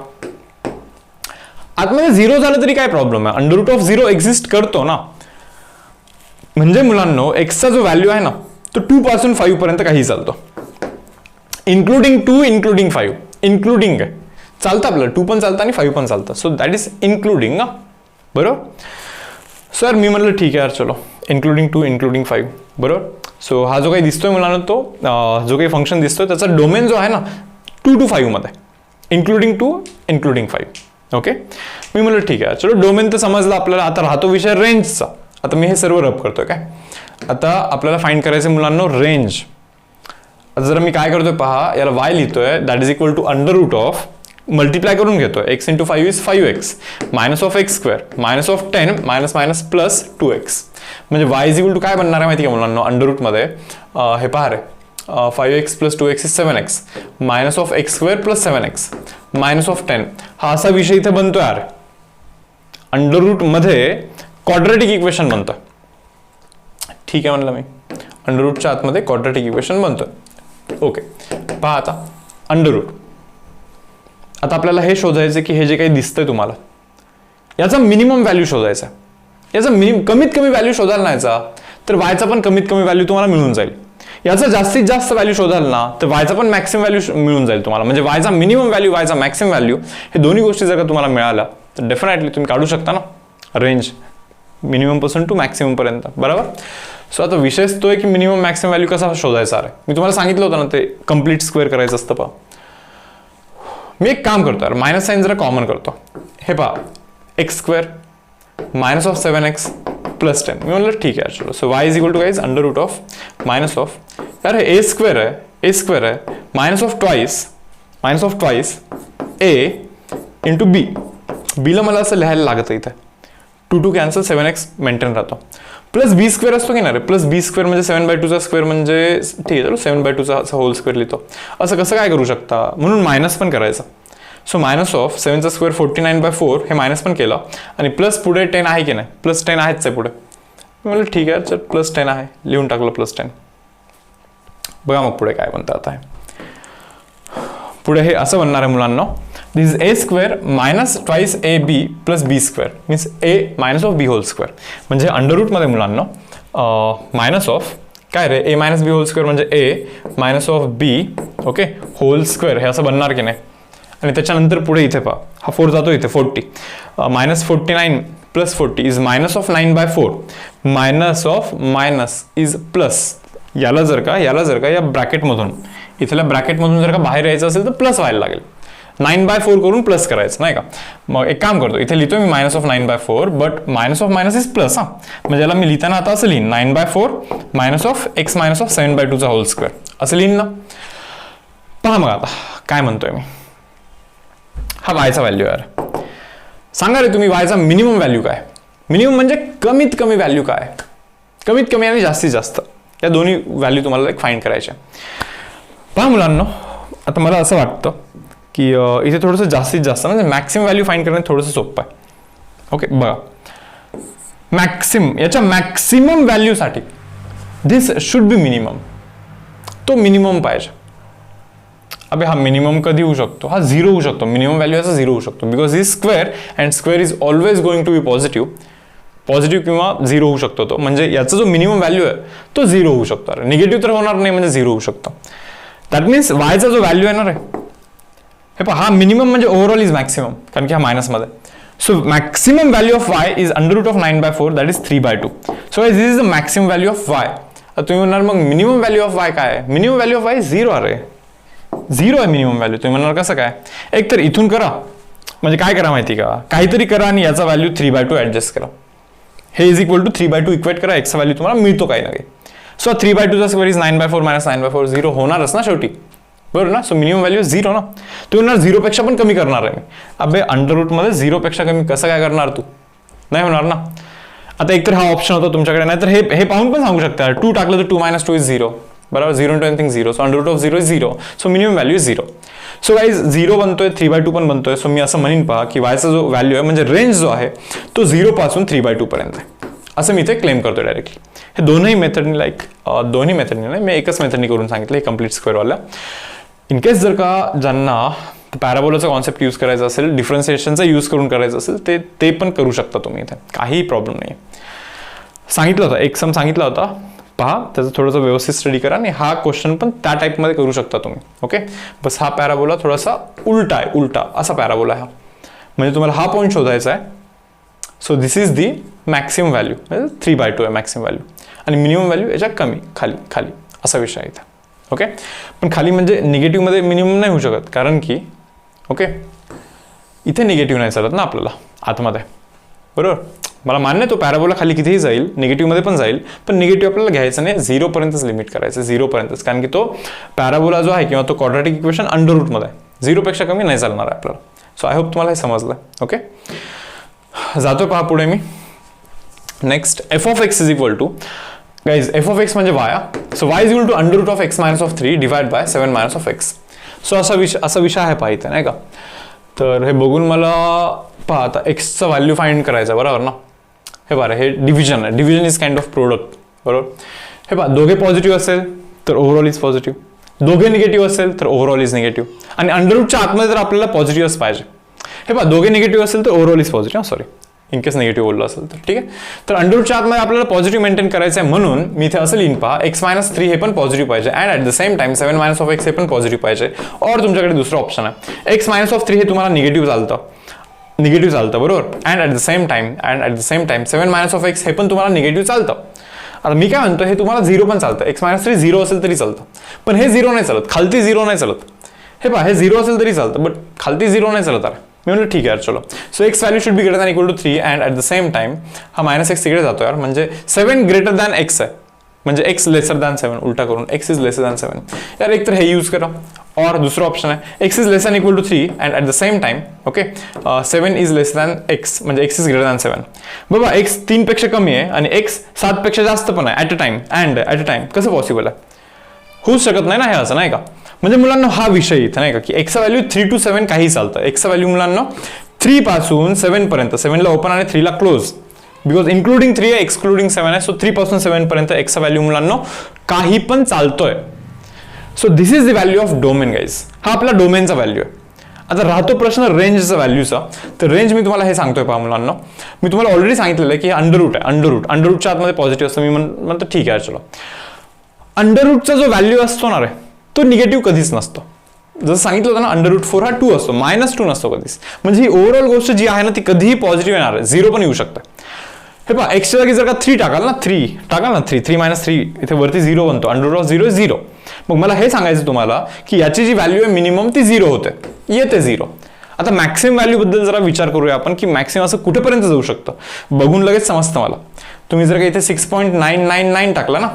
आतमध्ये 0 झालं तरी काय प्रॉब्लेम आहे, अंडर रूट ऑफ 0 एक्झिस्ट करतो ना. म्हणजे मुलांनो एक्सचा जो व्हॅल्यू आहे ना तो 2 पासून 5 पर्यंत काही चालतो, इन्क्लुडिंग 2 इन्क्लुडिंग 5, इन्क्लुडिंग आहे चालतं आपलं, 2 पण चालतं आणि 5 पण चालतं. सो दॅट इज इन्क्लुडिंग ना, बरोबर. सर मी म्हटलं ठीक आहे यार चलो इन्क्लुडिंग 2 इन्क्लुडिंग 5, बरोबर. सो हा जो काही दिसतोय मुलांना तो जो काही फंक्शन दिसतोय त्याचा डोमेन जो आहे ना 2 to 5 मध्ये, इन्क्लुडिंग 2 इन्क्लुडिंग 5. ओके, मी म्हटलं ठीक आहे चलो डोमेन तर समजलं आपल्याला. आता राहतो विषय रेंजचा. आता मी हे सर्व रब करतोय काय. आता आपल्याला फाइंड करायचं मुलांनो रेंज. आता जर मी काय करतोय पहा, याला y लिहितोय that is equal to under root of, multiply करून घेतोय, x into 5 is 5x minus of x square minus of 10 minus minus plus 2x. म्हणजे y इज इक्वल टू काय बनणार आहे माहिती का मुलांनो, अंडर रूट मध्ये हे पहा रे 5x plus 2x is 7x minus of x square plus 7x minus of 10. हा असा विषय इथे बनतोय यार, अंडर रूट मध्ये क्वाड्रेटिक इक्वेशन बनतोय. ठीक आहे म्हणलं मी, अंडर रूटच्या आतमध्ये क्वाड्रेटिक इक्वेशन बनतोय. ओके पहा आता अंडर रूट. आता आपल्याला हे शोधायचं की हे जे काही दिसतंय तुम्हाला याचा मिनिमम व्हॅल्यू शोधायचा. याचा कमीत कमी व्हॅल्यू शोधाल ना याचा, तर वायचा पण कमीत कमी व्हॅल्यू तुम्हाला मिळून जाईल. याचा जास्तीत जास्त व्हॅल्यू शोधाल ना तर वायचा पण मॅक्सिमम व्हॅल्यू मिळून जाईल तुम्हाला. म्हणजे वायचा मिनिमम व्हॅल्यू वायचा मॅक्सिमम व्हॅल्यू हे दोन्ही गोष्टी जर का तुम्हाला मिळाल्या तर डेफिनेटली तुम्ही काढू शकता ना रेंज मिनिमम पासून टू मॅक्सिमम पर्यंत, बरोबर. सो आता विषयच तो आहे की मिनिमम मॅक्सिमम व्हॅल्यू कसा शोधायचा आहे. मी तुम्हाला सांगितलं होतं ना ते कम्प्लीट स्क्वेअर करायचं असतं. पहा मी एक काम करतो यार, मायनस साईन जरा कॉमन करतो. हे पहा x square minus of 7x plus 10. मी म्हणलं ठीक आहे चलो. So y is equal to guys under root of minus of यार ए स्क्वेअर आहे minus of twice a into b. बीला मला असं लिहायला लागतं इथे 2 2 कॅन्सल 7x मेंटेन राहतो प्लस बी स्क्वेअर असतो की नाही रे, प्लस बी स्क्वेअर म्हणजे 7/2 चा स्क्वेअर म्हणजे ठीक आहे चलो 7/2 चा होल स्क्वेअर लिहितो. असं कसं काय करू शकता, म्हणून मायनस पण करायचं. सो मायनस ऑफ 7 चा स्क्वेअर 49/4 हे मायनस पण केलं आणि प्लस पुढे 10 आहे की नाही, प्लस 10 आहेच आहे पुढे. म्हणलं ठीक आहे चल प्लस 10 आहे, लिहून टाकलं प्लस 10. बघा मग पुढे काय बनतं आता. पुढे हे असं बनणार आहे मुलांना, this is a square minus twice a b plus b square means a minus of b whole square. म्हणजे अंडर रूटमध्ये मुलांना मायनस ऑफ काय रे a minus b whole square म्हणजे a minus of b okay whole square हे असं बनणार की नाही. आणि त्याच्यानंतर पुढे इथे पहा हा 4 जातो इथे 40 minus 49 plus 40 is minus of 9/4 minus of minus is plus. याला जर का या ब्रॅकेटमधून इथल्या ब्रॅकेटमधून जर का बाहेर यायचं असेल तर प्लस व्हायला लागेल. 9/4 करून प्लस करायचं नाही का. मग एक काम करतो इथे लिहितो मी minus of 9/4 but minus of minus is plus. म्हणजे याला मी लिहिताना आता असं लिहीन 9/4 minus of x minus of 7/2 चा होल स्क्वेअर असं लिहीन ना. पहा मग आता काय म्हणतोय मी, हा वायचा व्हॅल्यू यार सांगा रे तुम्ही, वायचा मिनिमम व्हॅल्यू काय. मिनिमम म्हणजे कमीत कमी व्हॅल्यू काय, कमीत कमी आणि जास्तीत जास्त या दोन्ही व्हॅल्यू तुम्हाला एक फाइंड करायच्या. पहा मुलांना आता मला असं वाटतं की इथे थोडंसं जास्तीत जास्त म्हणजे मॅक्सिमम व्हॅल्यू फाइंड करणं थोडंसं सोपं आहे. ओके बघा याच्या मॅक्सिमम व्हॅल्यूसाठी दिस शुड बी मिनिमम, तो मिनिमम पाहिजे. अबे हा मिनिमम कधी होऊ शकतो, हा 0 होऊ शकतो. मिनिमम व्हॅल्यू याचा 0 होऊ शकतो बिकॉज ही square and square is always going to be positive किंवा 0 होऊ शकतो तो. म्हणजे याचा जो मिनिमम व्हॅल्यू आहे तो 0 होऊ शकतो. निगेटिव्ह तर होणार नाही म्हणजे 0 होऊ शकतो. दॅट मीन्स वायचा जो व्हॅल्यू येणार आहे हे पहा हा मिनिमम म्हणजे ओव्हरऑल इज मॅक्सिमम कारण की हा मायनसमध्ये. So maximum value of y is under root of 9/4 that is 3/2. So this is the maximum value of y. तुम्ही म्हणणार मग मिनिमम व्हॅल्यू ऑफ वाय काय आहे. मिनिमम व्हॅल्यू ऑफ वाय 0 आहे, 0 आहे मिनिमम व्हॅल्यू. तुम्ही म्हणणार कसं काय, एक तर इथून करा म्हणजे काय करा माहिती का, काहीतरी करा आणि याचा व्हॅल्यू 3/2 ऍडजस्ट करा. हे इज इक्वल टू 3/2 इक्वेट करा, एक्सचा व्हॅल्यू तुम्हाला मिळतो काही ना काही. सो 3/2 चा स्क्वेअर इज 9/4 मायनस 9/4 0 होणारच ना शेवटी, बरोबर ना. सो मिनिमम व्हॅल्यू 0 ना. तू म्हणणार 0 पेक्षा पण कमी करणार आहे मी. अबे अंडर रूट मध्ये 0 पेक्षा कमी कसं काय करणार तू, नाही होणार ना. आता एकतर हा ऑप्शन होता तुमच्याकडे, नाही तर हे पाहून पण सांगू शकता 2 टाकलं तर 2 - 2 इज 0 बरोबर. 0 into anything 0. So under root of 0 is 0. So minimum value is 0. So guys 0 बनतोय 3/2 पण बनतोय. सो मी असं म्हणेन पहा की वायचा जो व्हॅल्यू आहे म्हणजे रेंज जो आहे तो 0 पासून 3/2 पर्यंत आहे असं मी इथे क्लेम करतो डायरेक्टली. हे दोन्ही मेथडनी नाही मी एकच मेथडनी करून सांगितलं हे कम्प्लीट स्क्वेअरवाल्या. इन केस जर का ज्यांना तर पॅराबोलाचा कॉन्सेप्ट यूज करायचा असेल, डिफरन्सिएशनचा यूज करून करायचं असेल ते पण करू शकता तुम्ही इथे, काही प्रॉब्लेम नाही. सांगितलं होतं एक सम सांगितला होता, पहा त्याचं थोडंसं व्यवस्थित स्टडी करा आणि हा क्वेश्चन पण त्या टाईपमध्ये करू शकता तुम्ही. ओके, बस हा पॅराबोला थोडासा उलटा आहे, उलटा असा पॅराबोला आहे हा, म्हणजे तुम्हाला हा पॉईंट शोधायचा आहे. So this is the maximum value, म्हणजे 3/2 आहे मॅक्सिमम व्हॅल्यू, आणि मिनिमम व्हॅल्यू याच्या कमी, खाली खाली असा विषय आहे इथे. ओके, पण खाली म्हणजे निगेटिव्हमध्ये मिनिमम नाही होऊ शकत, कारण की ओके इथे निगेटिव्ह नाही चालत ना आपल्याला आतमध्ये, बरोबर. मला मान्य तो पॅराबोला खाली कितीही जाईल, निगेटिव्हमध्ये पण जाईल, पण निगेटिव्ह आपल्याला घ्यायचं नाही, 0पर्यंतच लिमिट करायचं, 0पर्यंतच, कारण की तो पॅराबोला जो आहे किंवा तो क्वाड्रॅटिक इक्वेशन अंडर रूटमध्ये आहे, 0पेक्षा कमी नाही चालणार आहे आपल्याला. सो आय होप तुम्हाला हे समजलं. ओके, जातो पहा पुढे मी. Next f of x is equal to, guys f of x म्हणजे y. So y is equal to under root of x minus of 3 divide by 7 minus of x. So असा विषय आहे पहा इथे, नाही का. तर हे बघून मला पहा आता एक्सचं व्हॅल्यू फाइंड करायचं, बरोबर ना. हे बरं, हे डिव्हिजन आहे, division is kind of product, बरोबर. हे पहा, दोघे पॉझिटिव्ह असेल तर ओव्हरऑल इज पॉझिटिव्ह, दोघे निगेटिव्ह असेल तर ओव्हरऑल इज निगेटिव्ह, आणि अंडर रूटच्या आतमध्ये तर आपल्याला पॉझिटिव्हच पाहिजे. हे पहा, दोघे निगेटिव्ह असेल तर overall is positive, sorry in case negative बोललो असेल तर, ठीक आहे. तर अंडर रूटच्या आतमध्ये आपल्याला पॉझिटिव्ह मेंटेन करायचं आहे, म्हणून मी इथे असं लिहिन पहा, x-3 हे पण पॉझिटिव्ह पाहिजे, and at the same time 7 minus of x हे पण पॉझिटिव्ह पाहिजे. और तुमच्याकडे दुसरा ऑप्शन आहे, x-3 हे तुम्हाला निगेटिव्ह चालतं, बरोबर. And at the same time 7 minus of x हे पण तुम्हाला निगेटिव्ह चालतं. आता मी काय म्हणतो, हे तुम्हाला 0 पण चालतं, x-3 0 असेल तरी चालतं, पण हे 0 नाही चालत, खालती 0 नाही चालत. हे पहा, हे 0 असेल तरी चालतं, बट खालती 0 नाही चालत. अरे मी म्हणलं ठीक आहे यार, चलो. So x value should be greater than equal to 3, and at the same time हा -x तिकडे जातो यार, म्हणजे 7 ग्रेटर दॅन एक्स आहे, म्हणजे x लेसर दॅन 7, उलटा करून x इज लेसर दॅन 7. यार एक तर हे यूज करा, और दुसरा ऑप्शन आहे x is less than equal to 3, and at the same time okay 7 is less than x, म्हणजे x इज ग्रेटर दॅन 7. बाबा x 3 पेक्षा कमी आहे आणि x 7 पेक्षा जास्त पण आहे ॲट अ टाइम, कसं पॉसिबल आहे? होऊच शकत नाही ना हे, असं नाही का. म्हणजे मुलांना हा विषय इथं नाही का, की एक्सचा व्हॅल्यू 3 to 7 काही चालतं. एक्सचा व्हॅल्यू मुलांना 3 पासून 7 पर्यंत, 7ला ओपन आणि 3ला क्लोज, बिकॉज इन्क्लुडिंग 3 आहे, एक्सक्लुडिंग 7 आहे. सो 3 पासून 7 पर्यंत एक्सचा व्हॅल्यू मुलांना काही पण चालतोय. So this is the value of domain guys, हा आपला डोमेनचा व्हॅल्यू आहे. आता राहतो प्रश्न रेंजचा व्हॅल्यूचा. तर रेंज मी तुम्हाला हे सांगतोय पहा मुलांना, मी तुम्हाला ऑलरेडी सांगितलेलं आहे की अंडर रूट आहे, अंडर रूटच्या आतमध्ये पॉझिटिव्ह असतं. मी म्हणतो ठीक आहे चलो, अंडर रूटचा जो व्हॅल्यू असतो ना रे, तो निगेटिव्ह कधीच नसतो. जसं सांगितलं होतं ना, अंडर रूट 4 हा 2 असतो, -2 नसतो कधीच. म्हणजे ही ओव्हरऑल गोष्ट जी आहे ना, ती कधीही पॉझिटिव्ह येणार आहे, 0 पण येऊ शकतं. हे पहा, एक्सच्या जागी जर का 3 टाकाल ना, 3 मायनस 3 इथे वरती 0 बनतो, अंडर रूट ऑफ 0 इज 0. मग मला हे सांगायचं तुम्हाला की याची जी व्हॅल्यू आहे मिनिमम ती 0 होते, येते 0. आता मॅक्सिमम व्हॅल्यू बद्दल जरा विचार करूया आपण, की मॅक्सिमम असं कुठेपर्यंत जाऊ शकतं. बघून लगेच समजतं मला. तुम्ही जर का इथे 6.999 टाकला ना,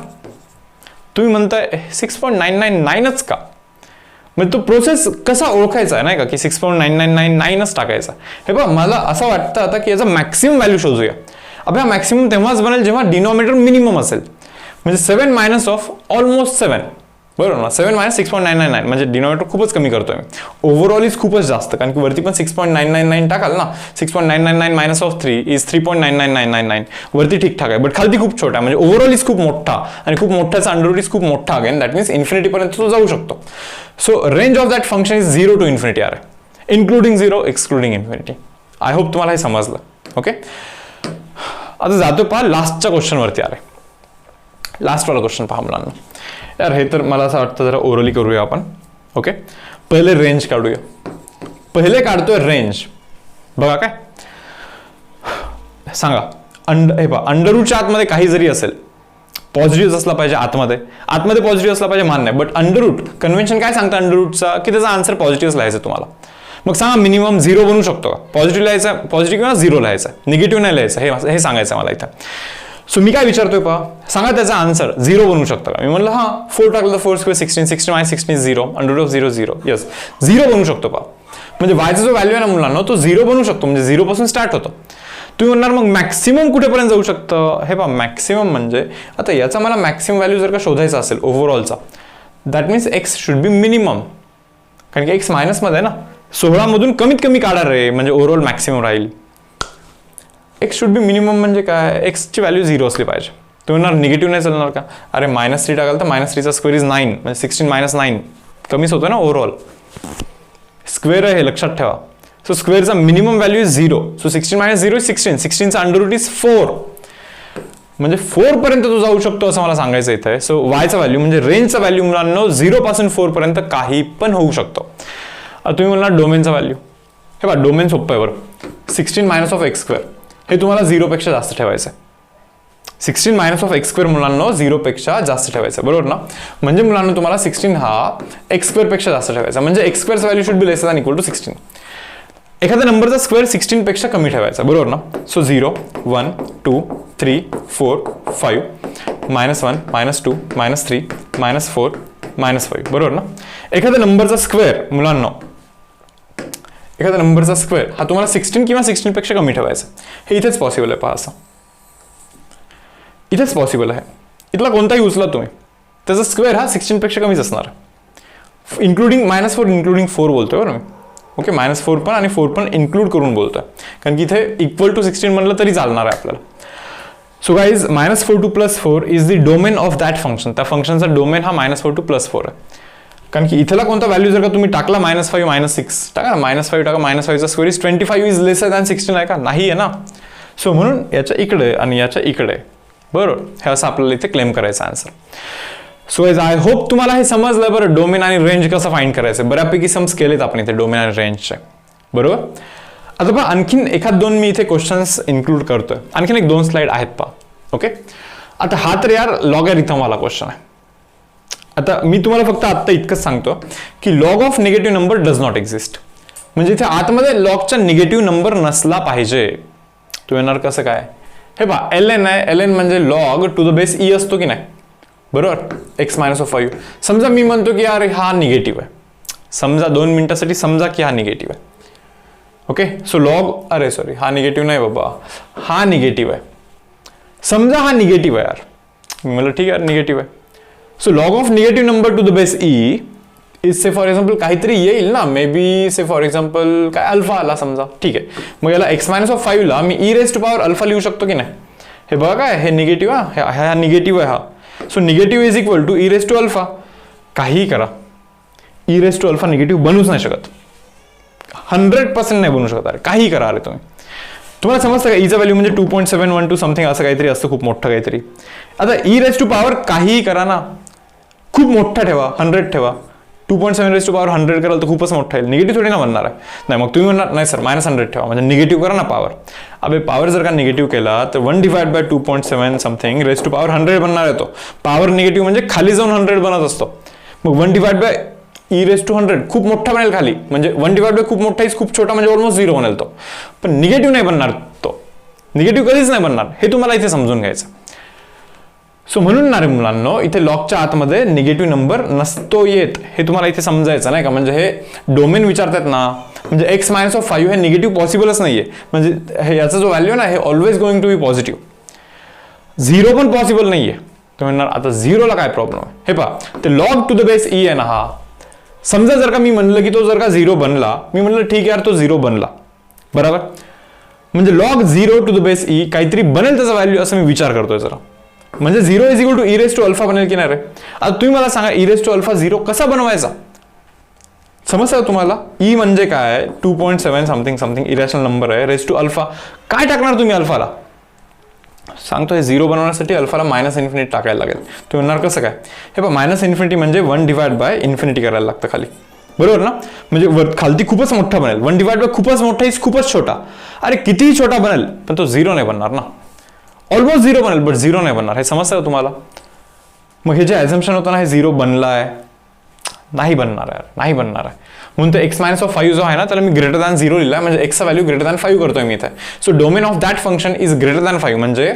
तुम्ही म्हणताय 6.999च का, म्हणजे तो प्रोसेस कसा ओळखायचा आहे नाही का, की 6.9999च टाकायचा. हे बघा, मला असं वाटतं आता की याचा मॅक्सिमम व्हॅल्यू शोधूया. आपला मॅक्सिमम तेव्हाच बनेल जेव्हा डिनॉमिनेटर मिनिमम असेल, म्हणजे 7 मायनस ऑफ ऑलमोस्ट 7, बरोबर ना. 7 मायनस 6.999 म्हणजे डिनॉमिनेटर खूपच कमी करतोय मी, ओव्हरऑल इज खूपच जास्त, कारण की वरती पण 6.999 टाकाल ना, 6.999 मायनस ऑफ 3 इज 3.99999, वरती ठीकठाक आहे, बट खालती खूप छोटा, म्हणजे ओव्हरऑल इज खूप मोठा, आणि खूप मोठ्याचा अंडर रूट इज खूप मोठा अगेन, दॅट मीन्स इन्फिनिटीपर्यंत तो जाऊ शकतो. So range of that function is 0 to infinity आहे, including 0 excluding infinity. I hope तुम्हाला हे समजलं. ओके, आता जातो पहा लास्टच्या क्वेश्चनवरती. अरे लास्टवाला क्वेश्चन पहा मुलांना. यार हे तर मला असं वाटतं जरा ओरली करूया आपण. ओके, पहिले रेंज काढूया. पहिले काढतोय रेंज. बघा काय सांगा, हे पहा, अंडर रूटच्या आतमध्ये काही जरी असेल, पॉझिटिव्ह असला पाहिजे आतमध्ये पॉझिटिव्ह असला पाहिजे, मान्य. बट अंडर रूट कन्व्हेन्शन काय सांगतं अंडर रूटचा, की त्याचा आन्सर पॉझिटिव्ह लिहायचं तुम्हाला. मग सांगा मिनिमम 0 बनू शकतो का? पॉझिटिव्ह लिहायचं, पॉझिटिव्ह किंवा 0 लिहायचं, निगेटिव्ह नाही लिहायचं, हे सांगायचं मला इथं. सो मी काय विचारतोय पहा, सांगा त्याचा आन्सर 0 बनू शकतं का? मी म्हणलं हां, 4 टाकलं तर 4 square 16, 16 minus 16 is 0, under root of 0 0, yes 0 बनू शकतो पहा. म्हणजे वायचा जो व्हॅल्यू आहे ना मुलांना, तो 0 बनू शकतो, म्हणजे 0 पासून स्टार्ट होतो. तुम्ही म्हणणार मग मॅक्सिमम कुठेपर्यंत जाऊ शकतं? हे पहा, मॅक्सिमम म्हणजे आता याचा मला मॅक्सिमम व्हॅल्यू जर का शोधायचा असेल ओव्हरऑलचा, that means x should be minimum, कारण की एक्स मायनसमध्ये आहे ना, 16 मधून कमीत कमी काढा रे, म्हणजे ओव्हरऑल मॅक्सिमम राहील. एक्स शुड बी मिनिमम म्हणजे काय, एक्सची व्हॅल्यू 0 असली पाहिजे. तुम्ही म्हणणार निगेटिव्ह नाही चालणार का? अरे -3 टाकाल तर -3चा स्क्वेअर इज 9, म्हणजे 16 मायनस 9 कमीच होतं ना ओव्हरऑल. स्क्वेअर आहे हे लक्षात ठेवा. सो स्क्वेअरचा minimum value is 0. So 16 minus 0 is 16. 16चा अंडर रूट इज 4. म्हणजे 4 पर्यंत तो जाऊ शकतो असं मला सांगायचं इथं आहे. सो वायचा व्हॅल्यू म्हणजे रेंजचा व्हॅल्यू मुलांना 0 पासून 4 पर्यंत काही पण होऊ शकतो. तुम्ही म्हणणार डोमेनचा व्हॅल्यू, हे बघा डोमेन सोपं आहे बरं. 16 मायनस ऑफ एक्स स्क्वेअर हे तुम्हाला 0 पेक्षा जास्त ठेवायचं आहे. 16 मायनस ऑफ एक्स स्क्वेअर मुलांना 0 पेक्षा जास्त ठेवायचं, बरोबर ना. म्हणजे मुलांना तुम्हाला 16 हा एक्स स्क्वेअर पेक्षा जास्त ठेवायचा, म्हणजे एक्स स्क्वेअरचा value should be less than equal to 16. एखाद्या नंबरचा स्क्वेअर 16 पेक्षा कमी ठेवायचा, बरोबर ना. सो 0 1 2 3 4 5 -1 -2 -3 -4 -5, बरोबर ना. एखाद्या नंबरचा स्क्वेअर मुलांना, एखाद्या नंबरचा स्क्वेअर हा तुम्हाला 16 किंवा 16 पेक्षा कमी ठेवायचा. हे इथेच पॉसिबल आहे, पहा असं इथेच पॉसिबल आहे. इथला कोणताही उचला तुम्ही, त्याचा स्क्वेअर हा 16 पेक्षा कमीच असणार, इन्क्लुडिंग -4 इन्क्लुडिंग 4 बोलतोय बरं मी. ओके, -4 पण आणि 4 पण इन्क्लूड करून बोलतोय, कारण की इथे इक्वल टू 16 म्हणलं तरी चालणार आहे आपल्याला. So guys -4 to +4 is the domain of that function. त्या फंक्शनचा डोमेन हा -4 to +4 आहे. कारण की इथला कोणता व्हॅल्यू जर का तुम्ही टाकला -5 -6 टाका, -5 टाका, -5चा square is 25 is lesser than 16 आहे का, नाही आहे ना. सो म्हणून याच्या इकडे आणि याच्या इकडे, बरोबर, हे असं आपल्याला इथे क्लेम करायचं आन्सर. सो आय होप तुम्हाला हे समजलं बरं, डोमेन आणि रेंज कसं फाइंड करायचं. बऱ्यापैकी सम्स केलेत आपण इथे डोमेन आणि रेंजचे, बरोबर. आता पहा आणखीन एखाद दोन मी इथे क्वेश्चन्स इन्क्लूड करतोय, आणखीन 1-2 स्लाइड आहेत पहा. ओके, आता हा तर यार लॉगॅरिथम वाला क्वेश्चन आहे. आता मी तुम्हाला फक्त आत्ता इतकंच सांगतो की log of negative number does not exist. म्हणजे इथे आतमध्ये लॉगचा निगेटिव्ह नंबर नसला पाहिजे. तू येणार कसं काय, हे पहा ln आहे, ln म्हणजे log to the base e असतो की नाही, बरोबर, x -5. समजा मी म्हणतो की यार हा निगेटिव्ह आहे, समजा 2 मिनिटासाठी समजा की हा निगेटिव्ह आहे. ओके, सो लॉग, अरे सॉरी हा निगेटिव्ह नाही बाबा, हा निगेटिव्ह आहे. समजा हा निगेटिव्ह आहे यार, मी म्हणलं ठीक आहे निगेटिव्ह आहे. So log of negative number two the base e is say for example काहीतरी येईल ना, may be say for example काय अल्फा आला समजा, ठीक आहे. मग याला x -5 ला मी e⁻α लिहू शकतो की नाही. हे बघा काय, हे निगेटिव्ह हा निगेटिव्ह आहे हा. सो negative is equal to e⁻α. काही करा, e⁻α निगेटिव्ह बनूच नाही शकत, 100% नाही बनू शकत. अरे काही करा, अरे तुम्हाला समजतं का, ईचा व्हॅल्यू म्हणजे 2.712 समथिंग असं काहीतरी असतं, खूप मोठं काहीतरी. आता e⁻ काही करा ना, खूप मोठा ठेवा, 100 ठेवा. 2.7 कराल तर खूपच मोठा येईल, निगेटिव्ह थोडी ना बनणार आहे. नाही, मग तुम्ही म्हणणार नाही सर -100 ठेवा, म्हणजे निगेटिव्ह करा ना पॉवर. अबे पॉवर जर का निगेटिव्ह केला तर 1/2.7 समथिंग (100) बनणार आहे. तो पॉवर निगेटिव्ह म्हणजे खाली जाऊन 100 बनत असतो. मग 1/e⁻100 खूप मोठा बनेल खाली, म्हणजे 1/, खूप मोठा इज खूप छोटा म्हणजे ऑलमोस्ट 0 बनेल तो. पण निगेटिव्ह नाही बनणार, तो निगेटिव्ह कधीच नाही बनणार, हे तुम्हाला इथे समजून घ्यायचं. सो म्हणून ना रे मुलांनो, इथे लॉगच्या आतमध्ये निगेटिव्ह नंबर नसतो येत, हे तुम्हाला इथे समजायचं नाही का. म्हणजे हे डोमेन विचारतात ना, म्हणजे x -5 हे निगेटिव्ह पॉसिबलच नाहीये. म्हणजे हे याचा जो व्हॅल्यू ना, हे always going to be positive. 0 पण पॉसिबल नाहीये. तुम्ही म्हणणार आता 0ला काय प्रॉब्लेम आहे. हे पहा, ते log to the base e आहे ना हा. समजा जर का मी म्हणलं की तो जर का 0 बनला, मी म्हणलं ठीक आहे यार तो 0 बनला, बरोबर. म्हणजे log 0 to the base e काहीतरी बनेल त्याचा व्हॅल्यू, असं मी विचार करतोय जरा. म्हणजे 0 इज इक्वल टू e⁻α बनेल की नाही रे. आता तुम्ही मला सांगा e⁻α 0 कसा बनवायचा, समजतं का तुम्हाला. e म्हणजे काय, 2.7 समथिंग इरॅशनल नंबर आहे, (α) काय टाकणार तुम्ही अल्फाला. सांगतो, हे 0 बनवण्यासाठी अल्फाला -∞ टाकायला लागेल. तुम्ही म्हणणार कसं काय. हे पहा, -∞ म्हणजे 1/∞ करायला लागतं खाली, बरोबर ना. म्हणजे खालती खूपच मोठा बनेल, 1/, खूपच मोठा इज खूपच छोटा. अरे कितीही छोटा बनेल पण तो 0 नाही बनणार ना. ऑलमोस्ट 0 बनेल बट 0 नाही बनणार, हे समजतं का तुम्हाला. मग हे जे ॲझम्पशन होतं ना, हे 0 बनलाय, नाही बनणार आहे, नाही बनणार आहे. म्हणून तो x -5 जो आहे ना, त्याला मी >0 लिहिला, म्हणजे x चा व्हॅल्यू >5 करतोय मी इथे. So domain of that function is >5, म्हणजे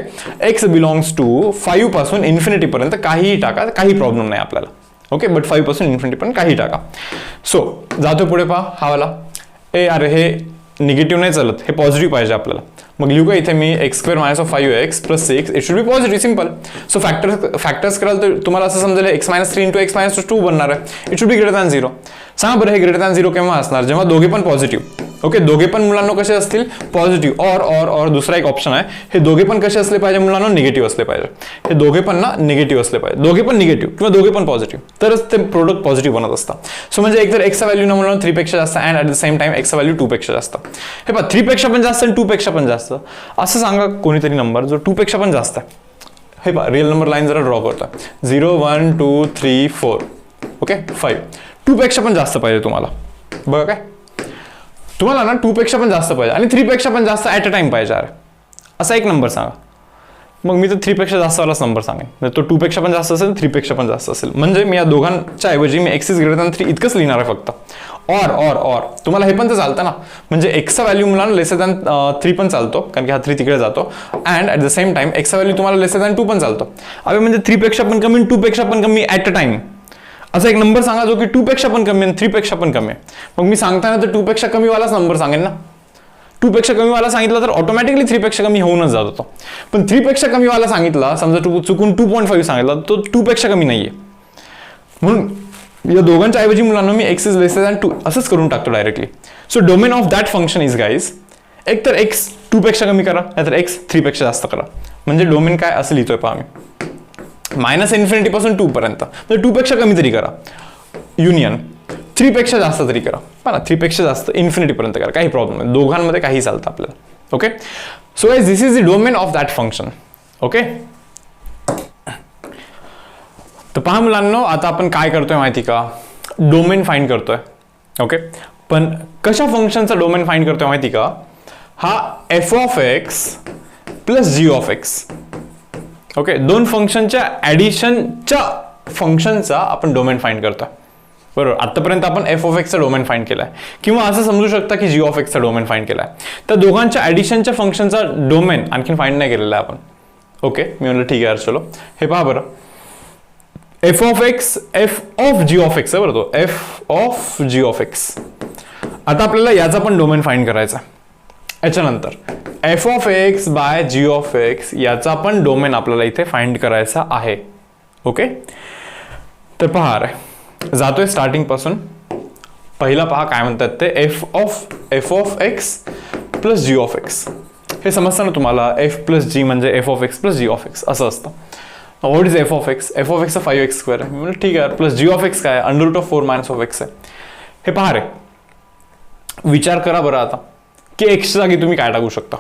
x बिलॉंग्स टू 5 पासून इन्फिनिटी पर्यंत काहीही टाका, काही प्रॉब्लेम नाही आपल्याला. ओके, बट 5 पासून इन्फिनिटी पर्यंत काही टाका. सो जातो पुढे, पहा हा वाला. अरे हे निगेटिव्ह नाही चालत, हे पॉझिटिव्ह पाहिजे आपल्याला. मग लिहू का इथे मी x² - 5x + 6, it should be positive, simple. So factors कराल तर तुम्हाला असं समजेल x -3 × x -2 बनणार आहे, इट शुड बी >0. सांगा बरं, हे >0 केव्हा असणार, जेव्हा दोघे पण पॉझिटिव्ह. ओके, दोघे पण मुलांना कसे असतील पॉझिटिव्ह, और दुसरा एक ऑप्शन आहे, हे दोघे पण कसे असले पाहिजे मुलांना निगेटिव्ह असले पाहिजे, हे दोघे पण ना निगेटिव्ह असले पाहिजे, दोघे पण निगेटिव्ह किंवा दोघे पण पॉझिटिव्ह, तरच ते प्रोडक्ट पॉझिटिव्ह बनत असतात. सो म्हणजे एकतर एक्सचा व्हॅल्यू ना मुलांना 3 पेक्षा जास्त and at the same time एक्सचा व्हॅल्यू 2 पेक्षा जास्त. हे पहा 3 पेक्षा पण जास्त आणि 2 पेक्षा पण जास्त असं सांगा कोणीतरी नंबर जो 2 पेक्षा पण जास्त आहे. हे पहा रिअल नंबर लाईन जरा ड्रॉ करता, 0 1 2 3 4 ओके 5, 2 पेक्षा पण जास्त पाहिजे तुम्हाला. बघा काय तुम्हाला ना 2 पेक्षा पण जास्त पाहिजे आणि 3 पेक्षा पण जास्त ॲट अ टाइम पाहिजे. अरे असा एक नंबर सांगा. मग मी तर 3 पेक्षा जास्त वालाच नंबर सांगेन. तो 2 पेक्षा पण जास्त असेल, 3 पेक्षा पण जास्त असेल. म्हणजे मी या दोघांच्या ऐवजी मी x इज ग्रेटर दॅन 3 इतकंच लिहिणार आहे फक्त. और तुम्हाला हे पण तर चालतं ना, म्हणजे एक्सचा व्हॅल्यू मुलांना लेसर दॅन 3 पण चालतो, कारण की हा 3 तिकडे जातो. And at the same time एक्सचा व्हॅल्यू तुम्हाला लेसर दॅन 2 पण चालतो. अरे म्हणजे 3 पेक्षा पण कमी, 2 पेक्षा पण कमी ॲट अ टाइम असा एक नंबर सांगा जो की 2 पेक्षा पण कमी आणि 3 पेक्षा पण कमी आहे. मग मी सांगताना तर 2 पेक्षा कमी वालाच नंबर सांगेन ना. 2 पेक्षा कमी वाला सांगितलं तर ऑटोमॅटिकली 3 पेक्षा कमी होऊनच जात होतो. पण 3 पेक्षा कमी वाला सांगितला, समजा चुकून 2.5 सांगितला, तो 2 पेक्षा कमी नाहीये. म्हणून या दोघांच्या ऐवजी मुलांना मी x इज लेसर दॅन 2 असंच करून टाकतो directly. So domain of that function is guys, एक तर x 2 पेक्षा कमी करा, नाहीतर x 3 पेक्षा जास्त करा. म्हणजे डोमेन काय असं लिहितोय पहा मी, -∞ पासून 2 पर्यंत, तर 2 पेक्षा कमी तरी करा, युनियन 3 पेक्षा जास्त तरी करा, पण 3 पेक्षा जास्त इन्फिनिटी पर्यंत करा, काही प्रॉब्लेम नाही, दोघांमध्ये काही चालतं आपल्याला. Okay, so guys this is the domain of that function. Okay, तर पहा मुलांनो, आता आपण काय करतोय माहिती का, डोमेन फाइंड करतोय. ओके, पण कशा फंक्शनचा डोमेन फाइंड करतोय माहिती का, हा f of x plus g of x. Okay, दोन फंक्शनच्या ऍडिशनच्या फंक्शनचा आपण डोमेन फाइंड करतोय. बरोबर, आतापर्यंत आपण f ऑफ x चा डोमेन फाइंड केलाय, किंवा असं समजू शकता की g ऑफ x चा डोमेन फाइंड केलाय. तर दोघांच्या ऍडिशनच्या फंक्शनचा डोमेन आणखीन फाइंड नाही केलेला आहे आपण. ओके, मी म्हणलं ठीक आहे, चलो हे पहा बरं, f of x f of g of x आहे बरं, तो f of g of x. आता आपल्याला याचा पण डोमेन फाइंड करायचा. याच्यानंतर f of x by g of x याचा पण डोमेन आपल्याला इथे फाइंड करायचा आहे. ओके, तर पहा रे, जातोय स्टार्टिंग पासून. पहिला पहा काय म्हणतात ते, f of x plus g of x. हे समजतं ना तुम्हाला, f प्लस g म्हणजे f of x plus g of x असं असतं. What is f of x? f of x 5x² आहे, म्हणजे ठीक आहे. प्लस g ऑफ x काय आहे, √4 - x आहे. हे पहा रे, विचार करा बरं आता की x च्या जागी तुम्ही काय टाकू शकता.